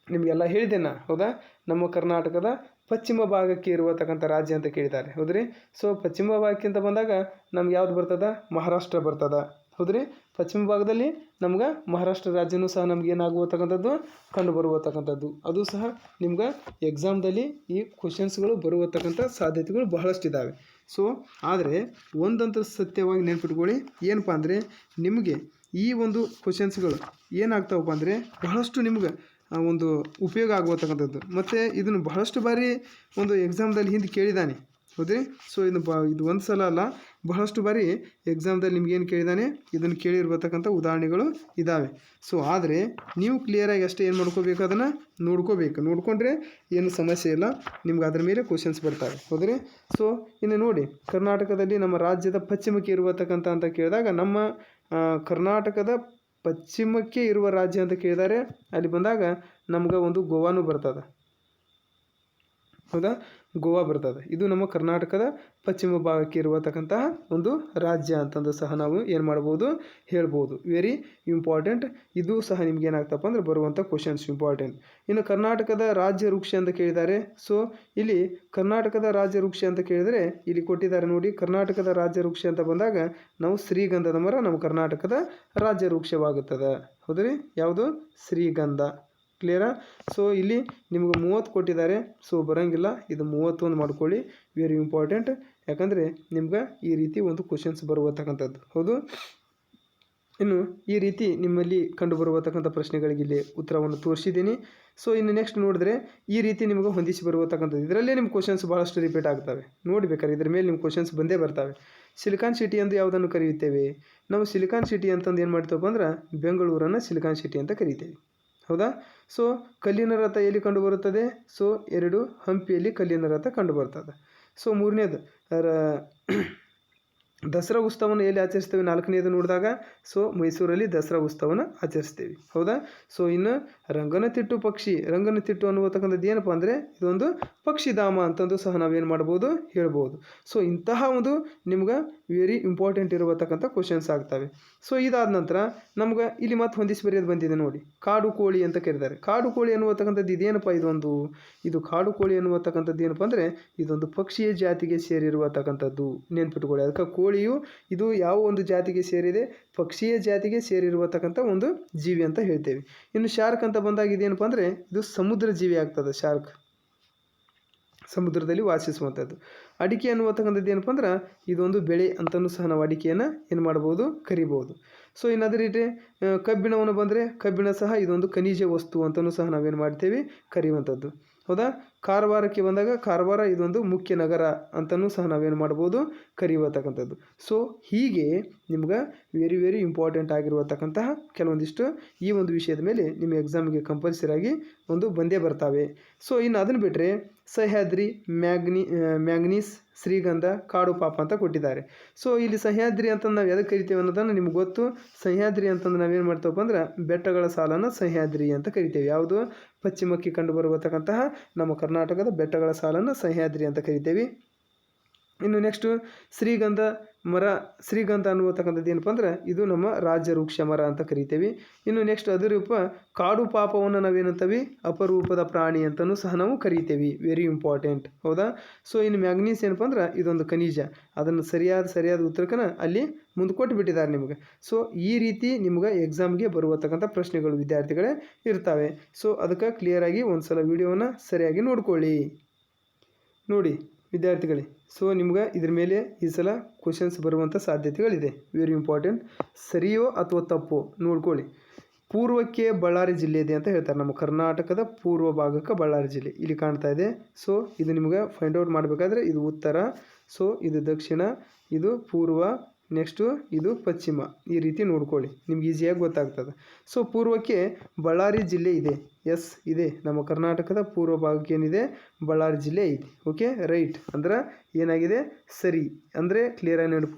ನಿಮಗೆಲ್ಲ ಹೇಳಿದ್ದೇನೆ, ಹೌದಾ? ನಮ್ಮ ಕರ್ನಾಟಕದ ಪಶ್ಚಿಮ ಭಾಗಕ್ಕೆ ಇರುವತಕ್ಕಂಥ ರಾಜ್ಯ ಅಂತ ಕೇಳಿದ್ದಾರೆ, ಹೌದ್ರಿ? ಸೊ ಪಶ್ಚಿಮ ಭಾಗಕ್ಕೆ ಅಂತ ಬಂದಾಗ ನಮ್ಗೆ ಯಾವ್ದು ಬರ್ತದೆ? ಮಹಾರಾಷ್ಟ್ರ ಬರ್ತದೆ, ಹೌದ್ರಿ? ಪಶ್ಚಿಮ ಭಾಗದಲ್ಲಿ ನಮ್ಗೆ ಮಹಾರಾಷ್ಟ್ರ ರಾಜ್ಯನೂ ಸಹ ನಮ್ಗೆ ಏನಾಗುವತಕ್ಕಂಥದ್ದು ಕಂಡು ಬರುವತಕ್ಕಂಥದ್ದು, ಅದು ಸಹ ನಿಮ್ಗೆ ಎಕ್ಸಾಮ್ದಲ್ಲಿ ಈ ಕ್ವಶನ್ಸ್ಗಳು ಬರುವತಕ್ಕಂಥ ಸಾಧ್ಯತೆಗಳು ಬಹಳಷ್ಟಿದ್ದಾವೆ. ಸೊ ಆದರೆ ಒಂದಂತೂ ಸತ್ಯವಾಗಿ ನೆನ್ಪಿಟ್ಕೊಳ್ಳಿ, ಏನಪ್ಪ ಅಂದರೆ ನಿಮಗೆ ಈ ಒಂದು ಕ್ವಶನ್ಸ್ಗಳು ಏನಾಗ್ತಾವಪ್ಪ ಅಂದರೆ ಬಹಳಷ್ಟು ನಿಮ್ಗೆ ಒಂದು ಉಪಯೋಗ ಆಗುವತಕ್ಕಂಥದ್ದು. ಮತ್ತು ಇದನ್ನು ಬಹಳಷ್ಟು ಬಾರಿ ಒಂದು ಎಕ್ಸಾಮ್ದಲ್ಲಿ ಹಿಂದೆ ಕೇಳಿದ್ದಾನೆ, ಹೌದ್ರಿ. ಸೊ ಇದು ಒಂದು ಸಲ ಅಲ್ಲ, ಬಹಳಷ್ಟು ಬಾರಿ ಎಕ್ಸಾಮ್ದಲ್ಲಿ ನಿಮ್ಗೇನು ಕೇಳಿದಾನೆ ಇದನ್ನು ಕೇಳಿರ್ಬತಕ್ಕಂಥ ಉದಾಹರಣೆಗಳು ಇದ್ದಾವೆ. ಸೊ ಆದರೆ ನೀವು ಕ್ಲಿಯರಾಗಿ ಅಷ್ಟೇ ಏನು ಮಾಡ್ಕೋಬೇಕು, ಅದನ್ನು ನೋಡ್ಕೊಂಡ್ರೆ ಏನು ಸಮಸ್ಯೆ ಇಲ್ಲ, ನಿಮ್ಗೆ ಅದ್ರ ಮೇಲೆ ಕ್ವಶನ್ಸ್ ಬರ್ತಾವೆ. ಹೌದ್ರಿ. ಸೊ ಇನ್ನು ನೋಡಿ, ಕರ್ನಾಟಕದಲ್ಲಿ ನಮ್ಮ ರಾಜ್ಯದ ಪಶ್ಚಿಮಕ್ಕೆ ಇರತಕ್ಕಂಥ ಅಂತ ಕೇಳಿದಾಗ ನಮ್ಮ ಕರ್ನಾಟಕದ ಪಶ್ಚಿಮಕ್ಕೆ ಇರುವ ರಾಜ್ಯ ಅಂತ ಕೇಳಿದ್ದಾರೆ. ಅಲ್ಲಿ ಬಂದಾಗ ನಮ್ಗೆ ಒಂದು ಗೋವಾನು ಬರ್ತದೆ. ಹೌದಾ, ಗೋವಾ ಬರ್ತದೆ. ಇದು ನಮ್ಮ ಕರ್ನಾಟಕದ ಪಶ್ಚಿಮ ಭಾಗಕ್ಕೆ ಇರತಕ್ಕಂತಹ ಒಂದು ರಾಜ್ಯ ಅಂತಂದು ಸಹ ನಾವು ಏನು ಮಾಡ್ಬೋದು, ಹೇಳ್ಬೋದು. Very important. ಇದು ಸಹ ನಿಮ್ಗೆ ಏನಾಗ್ತಪ್ಪ ಅಂದ್ರೆ ಬರುವಂಥ ಕ್ವಶನ್ಸ್ ಇಂಪಾರ್ಟೆಂಟ್. ಇನ್ನು ಕರ್ನಾಟಕದ ರಾಜ್ಯ ವೃಕ್ಷ ಅಂತ ಕೇಳಿದ್ದಾರೆ. ಸೊ ಇಲ್ಲಿ ಕರ್ನಾಟಕದ ರಾಜ್ಯ ವೃಕ್ಷ ಅಂತ ಕೇಳಿದರೆ ಇಲ್ಲಿ ಕೊಟ್ಟಿದ್ದಾರೆ ನೋಡಿ. ಕರ್ನಾಟಕದ ರಾಜ್ಯ ವೃಕ್ಷ ಅಂತ ಬಂದಾಗ ನಾವು ಶ್ರೀಗಂಧದ ಮರ ನಮ್ಮ ಕರ್ನಾಟಕದ ರಾಜ್ಯ ವೃಕ್ಷವಾಗುತ್ತದೆ. ಹೌದ್ರಿ. ಯಾವುದು? ಶ್ರೀಗಂಧ. ಕ್ಲಿಯರಾ? ಸೊ ಇಲ್ಲಿ ನಿಮ್ಗೆ 30 ಕೊಟ್ಟಿದ್ದಾರೆ. ಸೊ ಬರೋಂಗಿಲ್ಲ, ಇದು 31 ಮಾಡ್ಕೊಳ್ಳಿ. Very important. ಯಾಕಂದರೆ ನಿಮ್ಗೆ ಈ ರೀತಿ ಒಂದು ಕ್ವಶನ್ಸ್ ಬರುವತಕ್ಕಂಥದ್ದು. ಹೌದು. ಇನ್ನು ಈ ರೀತಿ ನಿಮ್ಮಲ್ಲಿ ಕಂಡು ಬರುವತಕ್ಕಂಥ ಪ್ರಶ್ನೆಗಳಿಗೆ ಇಲ್ಲಿ ಉತ್ತರವನ್ನು ತೋರಿಸಿದ್ದೀನಿ. ಸೊ ಇನ್ನು ನೆಕ್ಸ್ಟ್ ನೋಡಿದ್ರೆ ಈ ರೀತಿ ನಿಮಗೆ ಹೊಂದಿಸಿ ಬರುವತಕ್ಕಂಥದ್ದು. ಇದರಲ್ಲೇ ನಿಮ್ಮ ಕ್ವಶನ್ಸ್ ಭಾಳಷ್ಟು ರಿಪೀಟ್ ಆಗ್ತವೆ. ನೋಡ್ಬೇಕಾದ್ರೆ ಇದ್ರ ಮೇಲೆ ನಿಮ್ಮ ಕ್ವಶನ್ಸ್ ಬಂದೇ ಬರ್ತವೆ. ಸಿಲಿಕಾನ್ ಸಿಟಿ ಎಂದು ಯಾವುದನ್ನು ಕರೆಯುತ್ತೇವೆ? ನಾವು ಸಿಲಿಕಾನ್ ಸಿಟಿ ಅಂತಂದು ಏನು ಮಾಡ್ತೇವಪ್ಪ ಅಂದ್ರೆ ಬೆಂಗಳೂರನ್ನು ಸಿಲಿಕಾನ್ ಸಿಟಿ ಅಂತ ಕರಿತೇವೆ. ಹೌದಾ. ಸೊ ಕಲ್ಲಿನ ರಥ ಎಲ್ಲಿ ಕಂಡು ಬರುತ್ತದೆ? ಸೊ 2 ಹಂಪಿಯಲ್ಲಿ ಕಲ್ಲಿನ ರಥ ಕಂಡು ಬರ್ತದೆ. ಸೊ 3ನೇದು ದಸರಾ ಉತ್ಸವವನ್ನು ಎಲ್ಲಿ ಆಚರಿಸ್ತೇವೆ? 4ನೇದು ನೋಡಿದಾಗ ಸೊ ಮೈಸೂರಲ್ಲಿ ದಸರಾ ಉತ್ಸವನ ಆಚರಿಸ್ತೇವೆ. ಹೌದಾ. ಸೊ ಇನ್ನು ರಂಗನತಿಟ್ಟು ಪಕ್ಷಿ, ರಂಗನತಿಟ್ಟು ಅನ್ನುವತಕ್ಕಂಥದ್ದು ಏನಪ್ಪ ಅಂದರೆ ಇದೊಂದು ಪಕ್ಷಿಧಾಮ ಅಂತಂದು ಸಹ ನಾವೇನು ಮಾಡ್ಬೋದು, ಹೇಳ್ಬೋದು. ಸೊ ಇಂತಹ ಒಂದು ನಿಮ್ಗೆ ವೆರಿ ಇಂಪಾರ್ಟೆಂಟ್ ಇರತಕ್ಕಂಥ ಕ್ವಶನ್ಸ್ ಆಗ್ತವೆ. ಸೊ ಇದಾದ ನಂತರ ನಮ್ಗೆ ಇಲ್ಲಿ ಮತ್ತೆ ಹೊಂದಿಸಿ ಬರೆಯೋದು ಬಂದಿದೆ ನೋಡಿ. ಕಾಡು ಕೋಳಿ ಅಂತ ಕರೀತಾರೆ. ಕಾಡು ಕೋಳಿ ಅನ್ನುವತಕ್ಕಂಥದ್ದು ಇದೇನಪ್ಪ? ಇದು ಕಾಡು ಕೋಳಿ ಅನ್ನುವತಕ್ಕಂಥದ್ದು ಏನಪ್ಪ ಅಂದರೆ ಇದೊಂದು ಪಕ್ಷಿಯ ಜಾತಿಗೆ ಸೇರಿರುವತಕ್ಕಂಥದ್ದು. ನೆನ್ಪಿಟ್ಕೊಳ್ಳಿ. ಅದಕ್ಕೆ ಕೋಳಿಯು ಇದು ಯಾವ ಒಂದು ಜಾತಿಗೆ ಸೇರಿದೆ? ಪಕ್ಷಿಯ ಜಾತಿಗೆ ಸೇರಿರುವತಕ್ಕಂಥ ಒಂದು ಜೀವಿ ಅಂತ ಹೇಳ್ತೇವೆ. ಇನ್ನು ಶಾರ್ಕ್ ಅಂತ ಬಂದಾಗ ಇದೇನಪ್ಪ ಅಂದರೆ ಇದು ಸಮುದ್ರ ಜೀವಿ ಆಗ್ತದೆ. ಶಾರ್ಕ್ ಸಮುದ್ರದಲ್ಲಿ ವಾಸಿಸುವಂಥದ್ದು. ಅಡಿಕೆ ಅನ್ನುವತಕ್ಕಂಥದ್ದು ಏನಪ್ಪ ಅಂದ್ರೆ ಇದೊಂದು ಬೆಳೆ ಅಂತಲೂ ಸಹ ನಾವು ಅಡಿಕೆಯನ್ನು ಏನು ಮಾಡ್ಬೋದು, ಕರಿಬೋದು. ಸೊ ಇನ್ನು ಅದೇ ರೀತಿ ಕಬ್ಬಿಣವನ್ನು ಬಂದರೆ ಕಬ್ಬಿಣ ಸಹ ಇದೊಂದು ಖನಿಜ ವಸ್ತು ಅಂತಲೂ ಸಹ ನಾವೇನು ಮಾಡ್ತೇವೆ, ಕರೆಯುವಂಥದ್ದು. ಹೌದಾ. ಕಾರವಾರಕ್ಕೆ ಬಂದಾಗ ಕಾರವಾರ ಇದೊಂದು ಮುಖ್ಯ ನಗರ ಅಂತಲೂ ಸಹ ನಾವೇನು ಮಾಡ್ಬೋದು, ಕರೆಯುವತಕ್ಕಂಥದ್ದು. ಸೊ ಹೀಗೆ ನಿಮ್ಗೆ ವೆರಿ ವೆರಿ ಇಂಪಾರ್ಟೆಂಟ್ ಆಗಿರುವತಕ್ಕಂತಹ ಕೆಲವೊಂದಿಷ್ಟು ಈ ಒಂದು ವಿಷಯದ ಮೇಲೆ ನಿಮ್ಮ ಎಕ್ಸಾಮಿಗೆ ಕಂಪಲ್ಸರಿಯಾಗಿ ಒಂದು ಬಂದೇ ಬರ್ತಾವೆ. ಸೊ ಇನ್ನು ಅದನ್ನು ಬಿಟ್ಟರೆ ಸಹ್ಯಾದ್ರಿ, ಮ್ಯಾಂಗನೀಸ್, ಶ್ರೀಗಂಧ, ಕಾಡು ಪಾಪ ಅಂತ ಕೊಟ್ಟಿದ್ದಾರೆ. ಸೊ ಇಲ್ಲಿ ಸಹ್ಯಾದ್ರಿ ಅಂತಂದು ನಾವು ಎದಕ್ಕೆ ಕರಿತೇವೆ ಅನ್ನೋದನ್ನು ನಿಮ್ಗೆ ಗೊತ್ತು. ಸಹ್ಯಾದ್ರಿ ಅಂತಂದು ನಾವೇನು ಮಾಡ್ತೇವಪ್ಪ ಅಂದ್ರೆ ಬೆಟ್ಟಗಳ ಸಾಲನ್ನು ಸಹ್ಯಾದ್ರಿ ಅಂತ ಕರಿತೇವೆ. ಯಾವುದು? ಪಶ್ಚಿಮಕ್ಕೆ ಕಂಡು ಬರುವತಕ್ಕಂತಹ ನಮ್ಮ ಕರ್ನಾಟಕದ ಬೆಟ್ಟಗಳ ಸಾಲನ್ನು ಸಹ್ಯಾದ್ರಿ ಅಂತ ಕರಿತೇವೆ. ಇನ್ನು ನೆಕ್ಸ್ಟು ಶ್ರೀಗಂಧ ಮರ. ಶ್ರೀಗಂಧ ಅನ್ನುವತಕ್ಕಂಥದ್ದು ಏನಪ್ಪ ಅಂದ್ರೆ ಇದು ನಮ್ಮ ರಾಜ್ಯ ವೃಕ್ಷ ಮರ ಅಂತ ಕರಿತೇವೆ. ಇನ್ನು ನೆಕ್ಸ್ಟ್ ಅದರೂಪ ಕಾಡು ಪಾಪವನ್ನು ನಾವೇನಂತೀವಿ, ಅಪರೂಪದ ಪ್ರಾಣಿ ಅಂತಲೂ ಸಹ ನಾವು ಕರಿತೇವೆ. Very important. ಹೌದಾ. ಸೊ ಇನ್ನು ಮ್ಯಾಂಗನೀಸ್ ಏನಪ್ಪ ಅಂದ್ರೆ ಇದೊಂದು ಖನಿಜ. ಅದನ್ನು ಸರಿಯಾದ ಉತ್ತರಕ್ಕನ ಅಲ್ಲಿ ಮುಂದೆ ಕೊಟ್ಟು ಬಿಟ್ಟಿದ್ದಾರೆ ನಿಮಗೆ. ಸೊ ಈ ರೀತಿ ನಿಮ್ಗೆ ಎಕ್ಸಾಮ್ಗೆ ಬರುವತಕ್ಕಂಥ ಪ್ರಶ್ನೆಗಳು ವಿದ್ಯಾರ್ಥಿಗಳೇ ಇರ್ತವೆ. ಸೊ ಅದಕ್ಕೆ ಕ್ಲಿಯರಾಗಿ ಒಂದು ಸಲ ವಿಡಿಯೋನ ಸರಿಯಾಗಿ ನೋಡ್ಕೊಳ್ಳಿ. ನೋಡಿ ವಿದ್ಯಾರ್ಥಿಗಳೇ, ಸೊ ನಿಮ್ಗೆ ಇದ್ರ ಮೇಲೆ ಈ ಸಲ ಕ್ವಶನ್ಸ್ ಬರುವಂಥ ಸಾಧ್ಯತೆಗಳಿದೆ. Very important. ಸರಿಯೋ ಅಥವಾ ತಪ್ಪೋ ನೋಡ್ಕೊಳ್ಳಿ. ಪೂರ್ವಕ್ಕೆ ಬಳ್ಳಾರಿ ಜಿಲ್ಲೆ ಇದೆ ಅಂತ ಹೇಳ್ತಾರೆ. ನಮ್ಮ ಕರ್ನಾಟಕದ ಪೂರ್ವ ಭಾಗಕ್ಕೆ ಬಳ್ಳಾರಿ ಜಿಲ್ಲೆ ಇಲ್ಲಿ ಕಾಣ್ತಾ ಇದೆ. ಸೊ ಇದು ನಿಮ್ಗೆ ಫೈಂಡ್ ಔಟ್ ಮಾಡಬೇಕಾದ್ರೆ ಇದು ಉತ್ತರ, ಸೊ ಇದು ದಕ್ಷಿಣ, ಇದು ಪೂರ್ವ, ನೆಕ್ಸ್ಟು ಇದು ಪಶ್ಚಿಮ. ಈ ರೀತಿ ನೋಡ್ಕೊಳ್ಳಿ, ನಿಮ್ಗೆ ಈಸಿಯಾಗಿ ಗೊತ್ತಾಗ್ತದೆ. ಸೊ ಪೂರ್ವಕ್ಕೆ ಬಳ್ಳಾರಿ ಜಿಲ್ಲೆ ಇದೆ. ಎಸ್ ಇದೆ. ನಮ್ಮ ಕರ್ನಾಟಕದ ಪೂರ್ವ ಭಾಗಕ್ಕೆ ಏನಿದೆ, ಬಳ್ಳಾರಿ ಜಿಲ್ಲೆ ಇದೆ. Okay, right. ಅಂದ್ರೆ ಏನಾಗಿದೆ, ಸರಿ. ಅಂದರೆ ಕ್ಲಿಯರಾಗಿ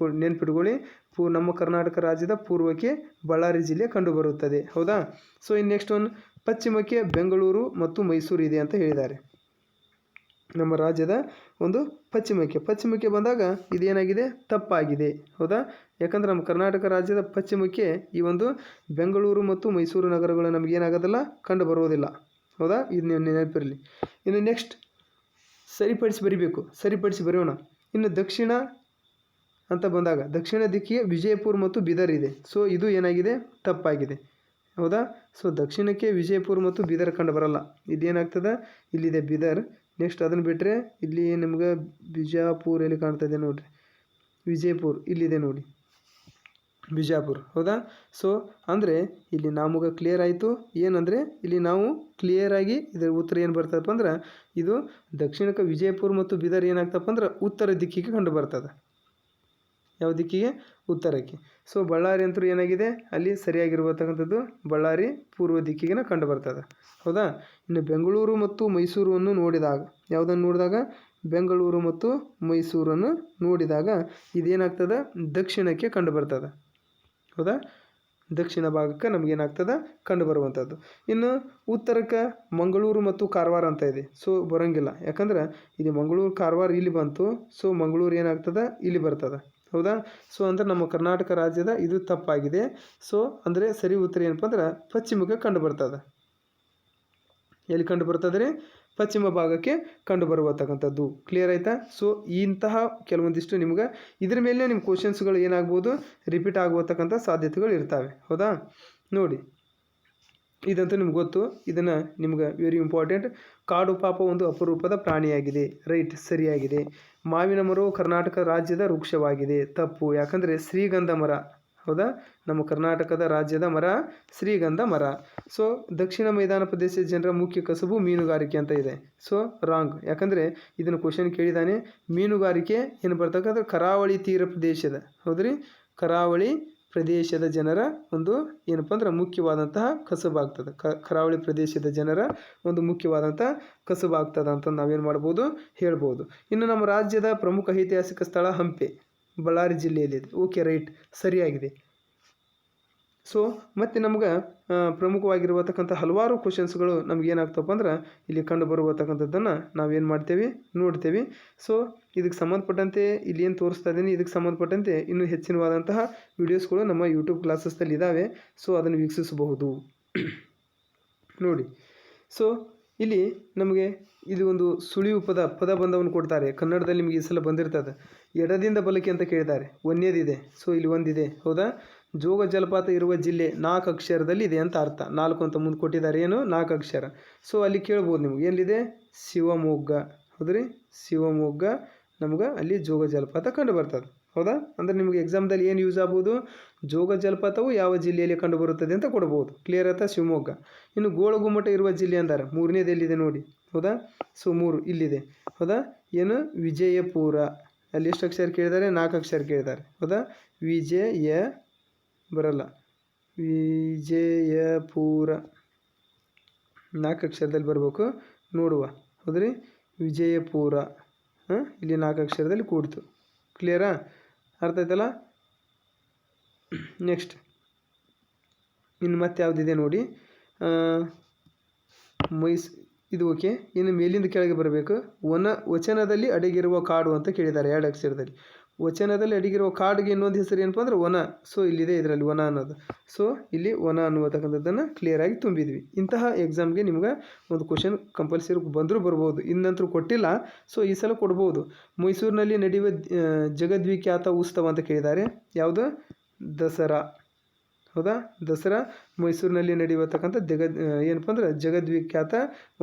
ನೆನ್ಪಿಟ್ಕೊಳ್ಳಿ. ನಮ್ಮ ಕರ್ನಾಟಕ ರಾಜ್ಯದ ಪೂರ್ವಕ್ಕೆ ಬಳ್ಳಾರಿ ಜಿಲ್ಲೆ ಕಂಡುಬರುತ್ತದೆ. ಹೌದಾ. ಸೊ ಇನ್ನು ನೆಕ್ಸ್ಟ್ ಒನ್ ಪಶ್ಚಿಮಕ್ಕೆ ಬೆಂಗಳೂರು ಮತ್ತು ಮೈಸೂರು ಇದೆ ಅಂತ ಹೇಳಿದ್ದಾರೆ. ನಮ್ಮ ರಾಜ್ಯದ ಒಂದು ಪಶ್ಚಿಮಕ್ಕೆ ಬಂದಾಗ ಇದೇನಾಗಿದೆ, ತಪ್ಪಾಗಿದೆ. ಹೌದಾ. ಯಾಕಂದರೆ ನಮ್ಮ ಕರ್ನಾಟಕ ರಾಜ್ಯದ ಪಶ್ಚಿಮಕ್ಕೆ ಈ ಒಂದು ಬೆಂಗಳೂರು ಮತ್ತು ಮೈಸೂರು ನಗರಗಳು ನಮಗೇನಾಗೋದಿಲ್ಲ, ಕಂಡು ಬರುವುದಿಲ್ಲ. ಹೌದಾ. ಇದು ನೀವು ನೆನಪಿರಲಿ. ಇನ್ನು ನೆಕ್ಸ್ಟ್ ಸರಿಪಡಿಸಿ ಬರೆಯೋಣ. ಇನ್ನು ದಕ್ಷಿಣ ಅಂತ ಬಂದಾಗ ದಕ್ಷಿಣ ದಿಕ್ಕಿಗೆ ವಿಜಯಪುರ ಮತ್ತು ಬೀದರ್ ಇದೆ. ಸೊ ಇದು ಏನಾಗಿದೆ, ತಪ್ಪಾಗಿದೆ. ಹೌದಾ. ಸೊ ದಕ್ಷಿಣಕ್ಕೆ ವಿಜಯಪುರ ಮತ್ತು ಬೀದರ್ ಕಂಡು ಬರಲ್ಲ. ಇದೇನಾಗ್ತದೆ, ಇಲ್ಲಿದೆ ಬೀದರ್. ನೆಕ್ಸ್ಟ್ ಅದನ್ನು ಬಿಟ್ಟರೆ ಇಲ್ಲಿ ನಿಮ್ಗೆ ಬಿಜಾಪುರ ಎಲ್ಲಿ ಕಾಣ್ತದೆ ನೋಡಿರಿ, ವಿಜಯಪುರ ಇಲ್ಲಿದೆ ನೋಡಿ. ಬಿಜಾಪುರ. ಹೌದಾ? ಸೊ ಅಂದರೆ ಇಲ್ಲಿ ನಮಗೆ ಕ್ಲಿಯರ್ ಆಯಿತು ಏನಂದರೆ ಇಲ್ಲಿ ನಾವು ಕ್ಲಿಯರಾಗಿ ಇದರ ಉತ್ತರ ಏನು ಬರ್ತದಪ್ಪ ಅಂದ್ರೆ ಇದು ದಕ್ಷಿಣಕ್ಕೆ ವಿಜಯಪುರ ಮತ್ತು ಬೀದರ್ ಏನಾಗ್ತಪ್ಪ ಅಂದ್ರೆ ಉತ್ತರ ದಿಕ್ಕಿಗೆ ಕಂಡು ಬರ್ತದೆ. ಯಾವ ದಿಕ್ಕಿಗೆ? ಉತ್ತರಕ್ಕೆ. ಸೊ ಬಳ್ಳಾರಿ ಅಂತೂ ಏನಾಗಿದೆ ಅಲ್ಲಿ ಸರಿಯಾಗಿರುವತಕ್ಕಂಥದ್ದು ಬಳ್ಳಾರಿ ಪೂರ್ವ ದಿಕ್ಕಿಗೆ ಕಂಡು ಬರ್ತದೆ. ಹೌದಾ? ಇನ್ನು ಬೆಂಗಳೂರು ಮತ್ತು ಮೈಸೂರನ್ನು ನೋಡಿದಾಗ ಯಾವುದನ್ನು ನೋಡಿದಾಗ ಬೆಂಗಳೂರು ಮತ್ತು ಮೈಸೂರನ್ನು ನೋಡಿದಾಗ ಇದೇನಾಗ್ತದೆ ದಕ್ಷಿಣಕ್ಕೆ ಕಂಡು ಬರ್ತದೆ. ಹೌದಾ? ದಕ್ಷಿಣ ಭಾಗಕ್ಕೆ ನಮಗೇನಾಗ್ತದೆ ಕಂಡು ಬರುವಂಥದ್ದು. ಇನ್ನು ಉತ್ತರಕ್ಕೆ ಮಂಗಳೂರು ಮತ್ತು ಕಾರವಾರ ಅಂತ ಇದೆ. ಸೊ ಬರೋಂಗಿಲ್ಲ, ಯಾಕಂದ್ರೆ ಇಲ್ಲಿ ಮಂಗಳೂರು ಕಾರವಾರ ಇಲ್ಲಿ ಬಂತು. ಸೊ ಮಂಗಳೂರು ಏನಾಗ್ತದೆ ಇಲ್ಲಿ ಬರ್ತದೆ. ಹೌದಾ? ಸೊ ಅಂದರೆ ನಮ್ಮ ಕರ್ನಾಟಕ ರಾಜ್ಯದ ಇದು ತಪ್ಪಾಗಿದೆ. ಸೊ ಅಂದರೆ ಸರಿ ಉತ್ತರ ಏನಪ್ಪ ಅಂದ್ರೆ ಪಶ್ಚಿಮಕ್ಕೆ ಕಂಡು ಬರ್ತದೆ. ಎಲ್ಲಿ ಕಂಡು ಬರ್ತದೆ ರೀ? ಪಶ್ಚಿಮ ಭಾಗಕ್ಕೆ ಕಂಡು ಬರುವತಕ್ಕಂಥದ್ದು. ಕ್ಲಿಯರ್ ಆಯಿತಾ? ಸೊ ಇಂತಹ ಕೆಲವೊಂದಿಷ್ಟು ನಿಮ್ಗೆ ಇದ್ರ ಮೇಲೆ ನಿಮ್ಮ ಕ್ವಶನ್ಸ್ಗಳು ಏನಾಗ್ಬೋದು ರಿಪೀಟ್ ಆಗುವತಕ್ಕಂಥ ಸಾಧ್ಯತೆಗಳು ಇರ್ತವೆ. ಹೌದಾ? ನೋಡಿ, ಇದಂತೂ ನಿಮ್ಗೆ ಗೊತ್ತು. ಇದನ್ನು ನಿಮ್ಗೆ ವೆರಿ ಇಂಪಾರ್ಟೆಂಟ್. ಕಾಡು ಪಾಪ ಒಂದು ಅಪರೂಪದ ಪ್ರಾಣಿಯಾಗಿದೆ. ರೈಟ್, ಸರಿಯಾಗಿದೆ. ಮಾವಿನ ಮರವು ಕರ್ನಾಟಕ ರಾಜ್ಯದ ವೃಕ್ಷವಾಗಿದೆ. ತಪ್ಪು, ಯಾಕಂದರೆ ಶ್ರೀಗಂಧ ಮರ. ಹೌದಾ? ನಮ್ಮ ಕರ್ನಾಟಕದ ರಾಜ್ಯದ ಮರ ಶ್ರೀಗಂಧ ಮರ. ಸೊ ದಕ್ಷಿಣ ಮೈದಾನ ಪ್ರದೇಶದ ಜನರ ಮುಖ್ಯ ಕಸುಬು ಮೀನುಗಾರಿಕೆ ಅಂತ ಇದೆ. ಸೊ ರಾಂಗ್, ಯಾಕಂದರೆ ಇದನ್ನು ಕ್ವಶನ್ ಕೇಳಿದ್ದಾನೆ. ಮೀನುಗಾರಿಕೆ ಏನು ಬರ್ತಕ್ಕಂಥ ಕರಾವಳಿ ತೀರ ಪ್ರದೇಶದ, ಹೌದ್ರಿ, ಕರಾವಳಿ ಪ್ರದೇಶದ ಜನರ ಒಂದು ಏನಪ್ಪ ಅಂದ್ರೆ ಮುಖ್ಯವಾದಂತಹ ಕಸುಬಾಗ್ತದೆ. ಕರಾವಳಿ ಪ್ರದೇಶದ ಜನರ ಒಂದು ಮುಖ್ಯವಾದಂಥ ಕಸುಬಾಗ್ತದೆ ಅಂತ ನಾವೇನು ಮಾಡ್ಬೋದು ಹೇಳ್ಬೋದು. ಇನ್ನು ನಮ್ಮ ರಾಜ್ಯದ ಪ್ರಮುಖ ಐತಿಹಾಸಿಕ ಸ್ಥಳ ಹಂಪೆ, ಬಳ್ಳಾರಿ ಜಿಲ್ಲೆಯಲ್ಲಿದೆ. ಓಕೆ, ರೈಟ್, ಸರಿಯಾಗಿದೆ. ಸೊ ಮತ್ತು ನಮ್ಗೆ ಪ್ರಮುಖವಾಗಿರುವತಕ್ಕಂಥ ಹಲವಾರು ಕ್ವಶನ್ಸ್ಗಳು ನಮ್ಗೆ ಏನಾಗ್ತಪ್ಪ ಅಂದ್ರೆ ಇಲ್ಲಿ ಕಂಡು ಬರುವತಕ್ಕಂಥದ್ದನ್ನು ನಾವೇನು ಮಾಡ್ತೇವೆ ನೋಡ್ತೇವೆ. ಸೊ ಇದಕ್ಕೆ ಸಂಬಂಧಪಟ್ಟಂತೆ ಇಲ್ಲಿ ಏನು ತೋರಿಸ್ತಾ ಇದ್ದೀನಿ ಇದಕ್ಕೆ ಸಂಬಂಧಪಟ್ಟಂತೆ ಇನ್ನೂ ಹೆಚ್ಚಿನವಾದಂತಹ ವಿಡಿಯೋಸ್ಗಳು ನಮ್ಮ ಯೂಟ್ಯೂಬ್ ಕ್ಲಾಸಸ್ದಲ್ಲಿ ಇದ್ದಾವೆ. ಸೊ ಅದನ್ನು ವೀಕ್ಷಿಸಬಹುದು. ನೋಡಿ, ಸೊ ಇಲ್ಲಿ ನಮಗೆ ಇದು ಒಂದು ಸುಳಿವು ಪದಬಂಧವನ್ನು ಕೊಡ್ತಾರೆ. ಕನ್ನಡದಲ್ಲಿ ನಿಮಗೆ ಈ ಸಲ ಬಂದಿರ್ತದೆ. ಎಡದಿಂದ ಬಲಕ್ಕೆ ಅಂತ ಕೇಳಿದ್ದಾರೆ. ಒಂದೇದಿದೆ. ಸೊ ಇಲ್ಲಿ ಒಂದಿದೆ. ಹೌದಾ? ಜೋಗ ಜಲಪಾತ ಇರುವ ಜಿಲ್ಲೆ 4 ಅಕ್ಷರದಲ್ಲಿ ಇದೆ ಅಂತ ಅರ್ಥ. 4 ಅಂತ ಮುಂದೆ ಕೊಟ್ಟಿದ್ದಾರೆ. ಏನು? 4 ಅಕ್ಷರ. ಸೊ ಅಲ್ಲಿ ಕೇಳ್ಬೋದು ನಿಮ್ಗೆ ಎಲ್ಲಿದೆ? ಶಿವಮೊಗ್ಗ. ಹೌದ್ರಿ, ಶಿವಮೊಗ್ಗ ನಮ್ಗೆ ಅಲ್ಲಿ ಜೋಗ ಜಲಪಾತ ಕಂಡು ಬರ್ತದೆ. ಹೌದಾ? ಅಂದರೆ ನಿಮಗೆ ಎಕ್ಸಾಮ್ದಲ್ಲಿ ಏನು ಯೂಸ್ ಆಗ್ಬೋದು? ಜೋಗ ಜಲಪಾತವು ಯಾವ ಜಿಲ್ಲೆಯಲ್ಲಿ ಕಂಡು ಬರುತ್ತದೆ ಅಂತ ಕೊಡ್ಬೋದು. ಕ್ಲಿಯರ್ ಆಯ್ತಾ? ಶಿವಮೊಗ್ಗ. ಇನ್ನು ಗೋಳಗುಮ್ಮಟ ಇರುವ ಜಿಲ್ಲೆ ಅಂತಾರೆ. 3ನೇದು ಎಲ್ಲಿದೆ ನೋಡಿ. ಹೌದಾ? ಸೊ 3 ಇಲ್ಲಿದೆ. ಹೌದಾ? ಏನು? ವಿಜಯಪುರ. ಅಲ್ಲಿ ಎಷ್ಟು ಅಕ್ಷರ ಕೇಳಿದ್ದಾರೆ? 4 ಅಕ್ಷರ ಕೇಳಿದ್ದಾರೆ. ಹೌದಾ? ವಿಜಯ ಬರಲ್ಲ, ವಿಜಯಪುರ 4 ಅಕ್ಷರದಲ್ಲಿ ಬರಬೇಕು. ನೋಡುವ. ಹೌದ್ರಿ, ವಿಜಯಪುರ ಇಲ್ಲಿ 4 ಅಕ್ಷರದಲ್ಲಿ ಕೂಡ್ತು. ಕ್ಲಿಯರಾ? ಅರ್ಥ ಆಯ್ತಲ್ಲ? ನೆಕ್ಸ್ಟ್ ಇನ್ನು ಮತ್ತೆ ಯಾವುದಿದೆ ನೋಡಿ. ಇದು ಓಕೆ. ಇನ್ನು ಮೇಲಿಂದ ಕೆಳಗೆ ಬರಬೇಕು. ವಚನದಲ್ಲಿ ಅಡಗಿರುವ ಕಾಡು ಅಂತ ಕೇಳಿದ್ದಾರೆ 2 ಅಕ್ಷರದಲ್ಲಿ. ವಚನದಲ್ಲಿ ಅಡಗಿರುವ ಕಾಡಿಗೆ ಇನ್ನೊಂದು ಹೆಸರು ಏನಪ್ಪ ಅಂದ್ರೆ ವನ. ಸೊ ಇಲ್ಲಿದೆ ಇದರಲ್ಲಿ ವನ ಅನ್ನೋದು. ಸೊ ಇಲ್ಲಿ ವನ ಅನ್ನುವತಕ್ಕಂಥದ್ದನ್ನು ಕ್ಲಿಯರಾಗಿ ತುಂಬಿದ್ವಿ. ಇಂತಹ ಎಕ್ಸಾಮ್ಗೆ ನಿಮ್ಗೆ ಒಂದು ಕ್ವಶನ್ ಕಂಪಲ್ಸರಿ ಬಂದರೂ ಬರ್ಬೋದು. ಇನ್ನಂತರೂ ಕೊಟ್ಟಿಲ್ಲ. ಸೊ ಈ ಸಲ ಕೊಡ್ಬೋದು. ಮೈಸೂರಿನಲ್ಲಿ ನಡೆಯುವ ಜಗದ್ವಿಖ್ಯಾತ ಉತ್ಸವ ಅಂತ ಕೇಳಿದ್ದಾರೆ. ಯಾವುದು? ದಸರಾ. ಹೌದಾ? ದಸರಾ ಮೈಸೂರಿನಲ್ಲಿ ನಡೆಯುವತಕ್ಕಂಥ ಏನಪ್ಪ ಅಂದ್ರೆ ಜಗದ್ವಿಖ್ಯಾತ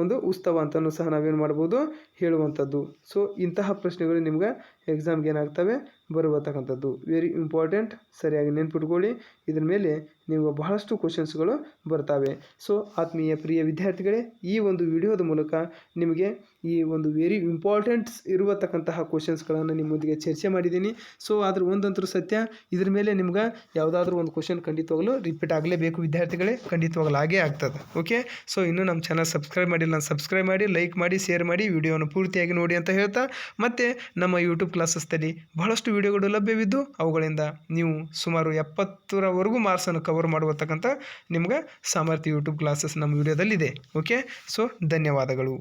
ಒಂದು ಉತ್ಸವ ಅಂತಲೂ ಸಹ ನಾವೇನು ಮಾಡ್ಬೋದು ಹೇಳುವಂಥದ್ದು. ಸೊ ಇಂತಹ ಪ್ರಶ್ನೆಗಳು ನಿಮ್ಗೆ ಎಕ್ಸಾಮ್ಗೆ ಏನಾಗ್ತವೆ ಬರುವತಕ್ಕಂಥದ್ದು. Very important. ಸರಿಯಾಗಿ ನೆನ್ಪಿಟ್ಕೊಳ್ಳಿ. ಇದ್ರ ಮೇಲೆ ನೀವು ಬಹಳಷ್ಟು ಕ್ವಶನ್ಸ್ಗಳು ಬರ್ತವೆ. ಸೊ ಆತ್ಮೀಯ ಪ್ರಿಯ ವಿದ್ಯಾರ್ಥಿಗಳೇ, ಈ ಒಂದು ವಿಡಿಯೋದ ಮೂಲಕ ನಿಮಗೆ ಈ ಒಂದು ವೆರಿ ಇಂಪಾರ್ಟೆಂಟ್ಸ್ ಇರುವತಕ್ಕಂತಹ ಕ್ವಶನ್ಸ್ಗಳನ್ನು ನಿಮ್ಮೊಂದಿಗೆ ಚರ್ಚೆ ಮಾಡಿದ್ದೀನಿ. ಸೊ ಆದ್ರೆ ಒಂದಂತರೂ ಸತ್ಯ, ಇದ್ರ ಮೇಲೆ ನಿಮ್ಗೆ ಯಾವುದಾದ್ರೂ ಒಂದು ಕ್ವಶನ್ ಖಂಡಿತವಾಗಲೂ ರಿಪೀಟ್ ಆಗಲೇಬೇಕು ವಿದ್ಯಾರ್ಥಿಗಳೇ. ಖಂಡಿತವಾಗಲೂ ಹಾಗೇ ಆಗ್ತದೆ. ಓಕೆ. ಸೊ ಇನ್ನೂ ನಮ್ಮ ಚಾನಲ್ ಸಬ್ಸ್ಕ್ರೈಬ್ ಮಾಡಿಲ್ಲ, ಸಬ್ಸ್ಕ್ರೈಬ್ ಮಾಡಿ, ಲೈಕ್ ಮಾಡಿ, ಶೇರ್ ಮಾಡಿ, ವಿಡಿಯೋವನ್ನು ಪೂರ್ತಿಯಾಗಿ ನೋಡಿ ಅಂತ ಹೇಳ್ತಾ, ಮತ್ತು ನಮ್ಮ ಯೂಟ್ಯೂಬ್ ಕ್ಲಾಸಸ್ದಲ್ಲಿ ಬಹಳಷ್ಟು ವಿಡಿಯೋಗಳು ಲಭ್ಯವಿದ್ದು ಅವುಗಳಿಂದ ನೀವು ಸುಮಾರು 70ರವರೆಗೂ ಮಾರ್ಕ್ಸನ್ನು ಕವರ್ ಮಾಡುವತಕ್ಕಂಥ ನಿಮ್ಗೆ ಸಾಮರ್ಥ್ಯ ಯೂಟ್ಯೂಬ್ ಕ್ಲಾಸಸ್ ನಮ್ಮ ವಿಡಿಯೋದಲ್ಲಿದೆ. ಓಕೆ. ಸೊ ಧನ್ಯವಾದಗಳು.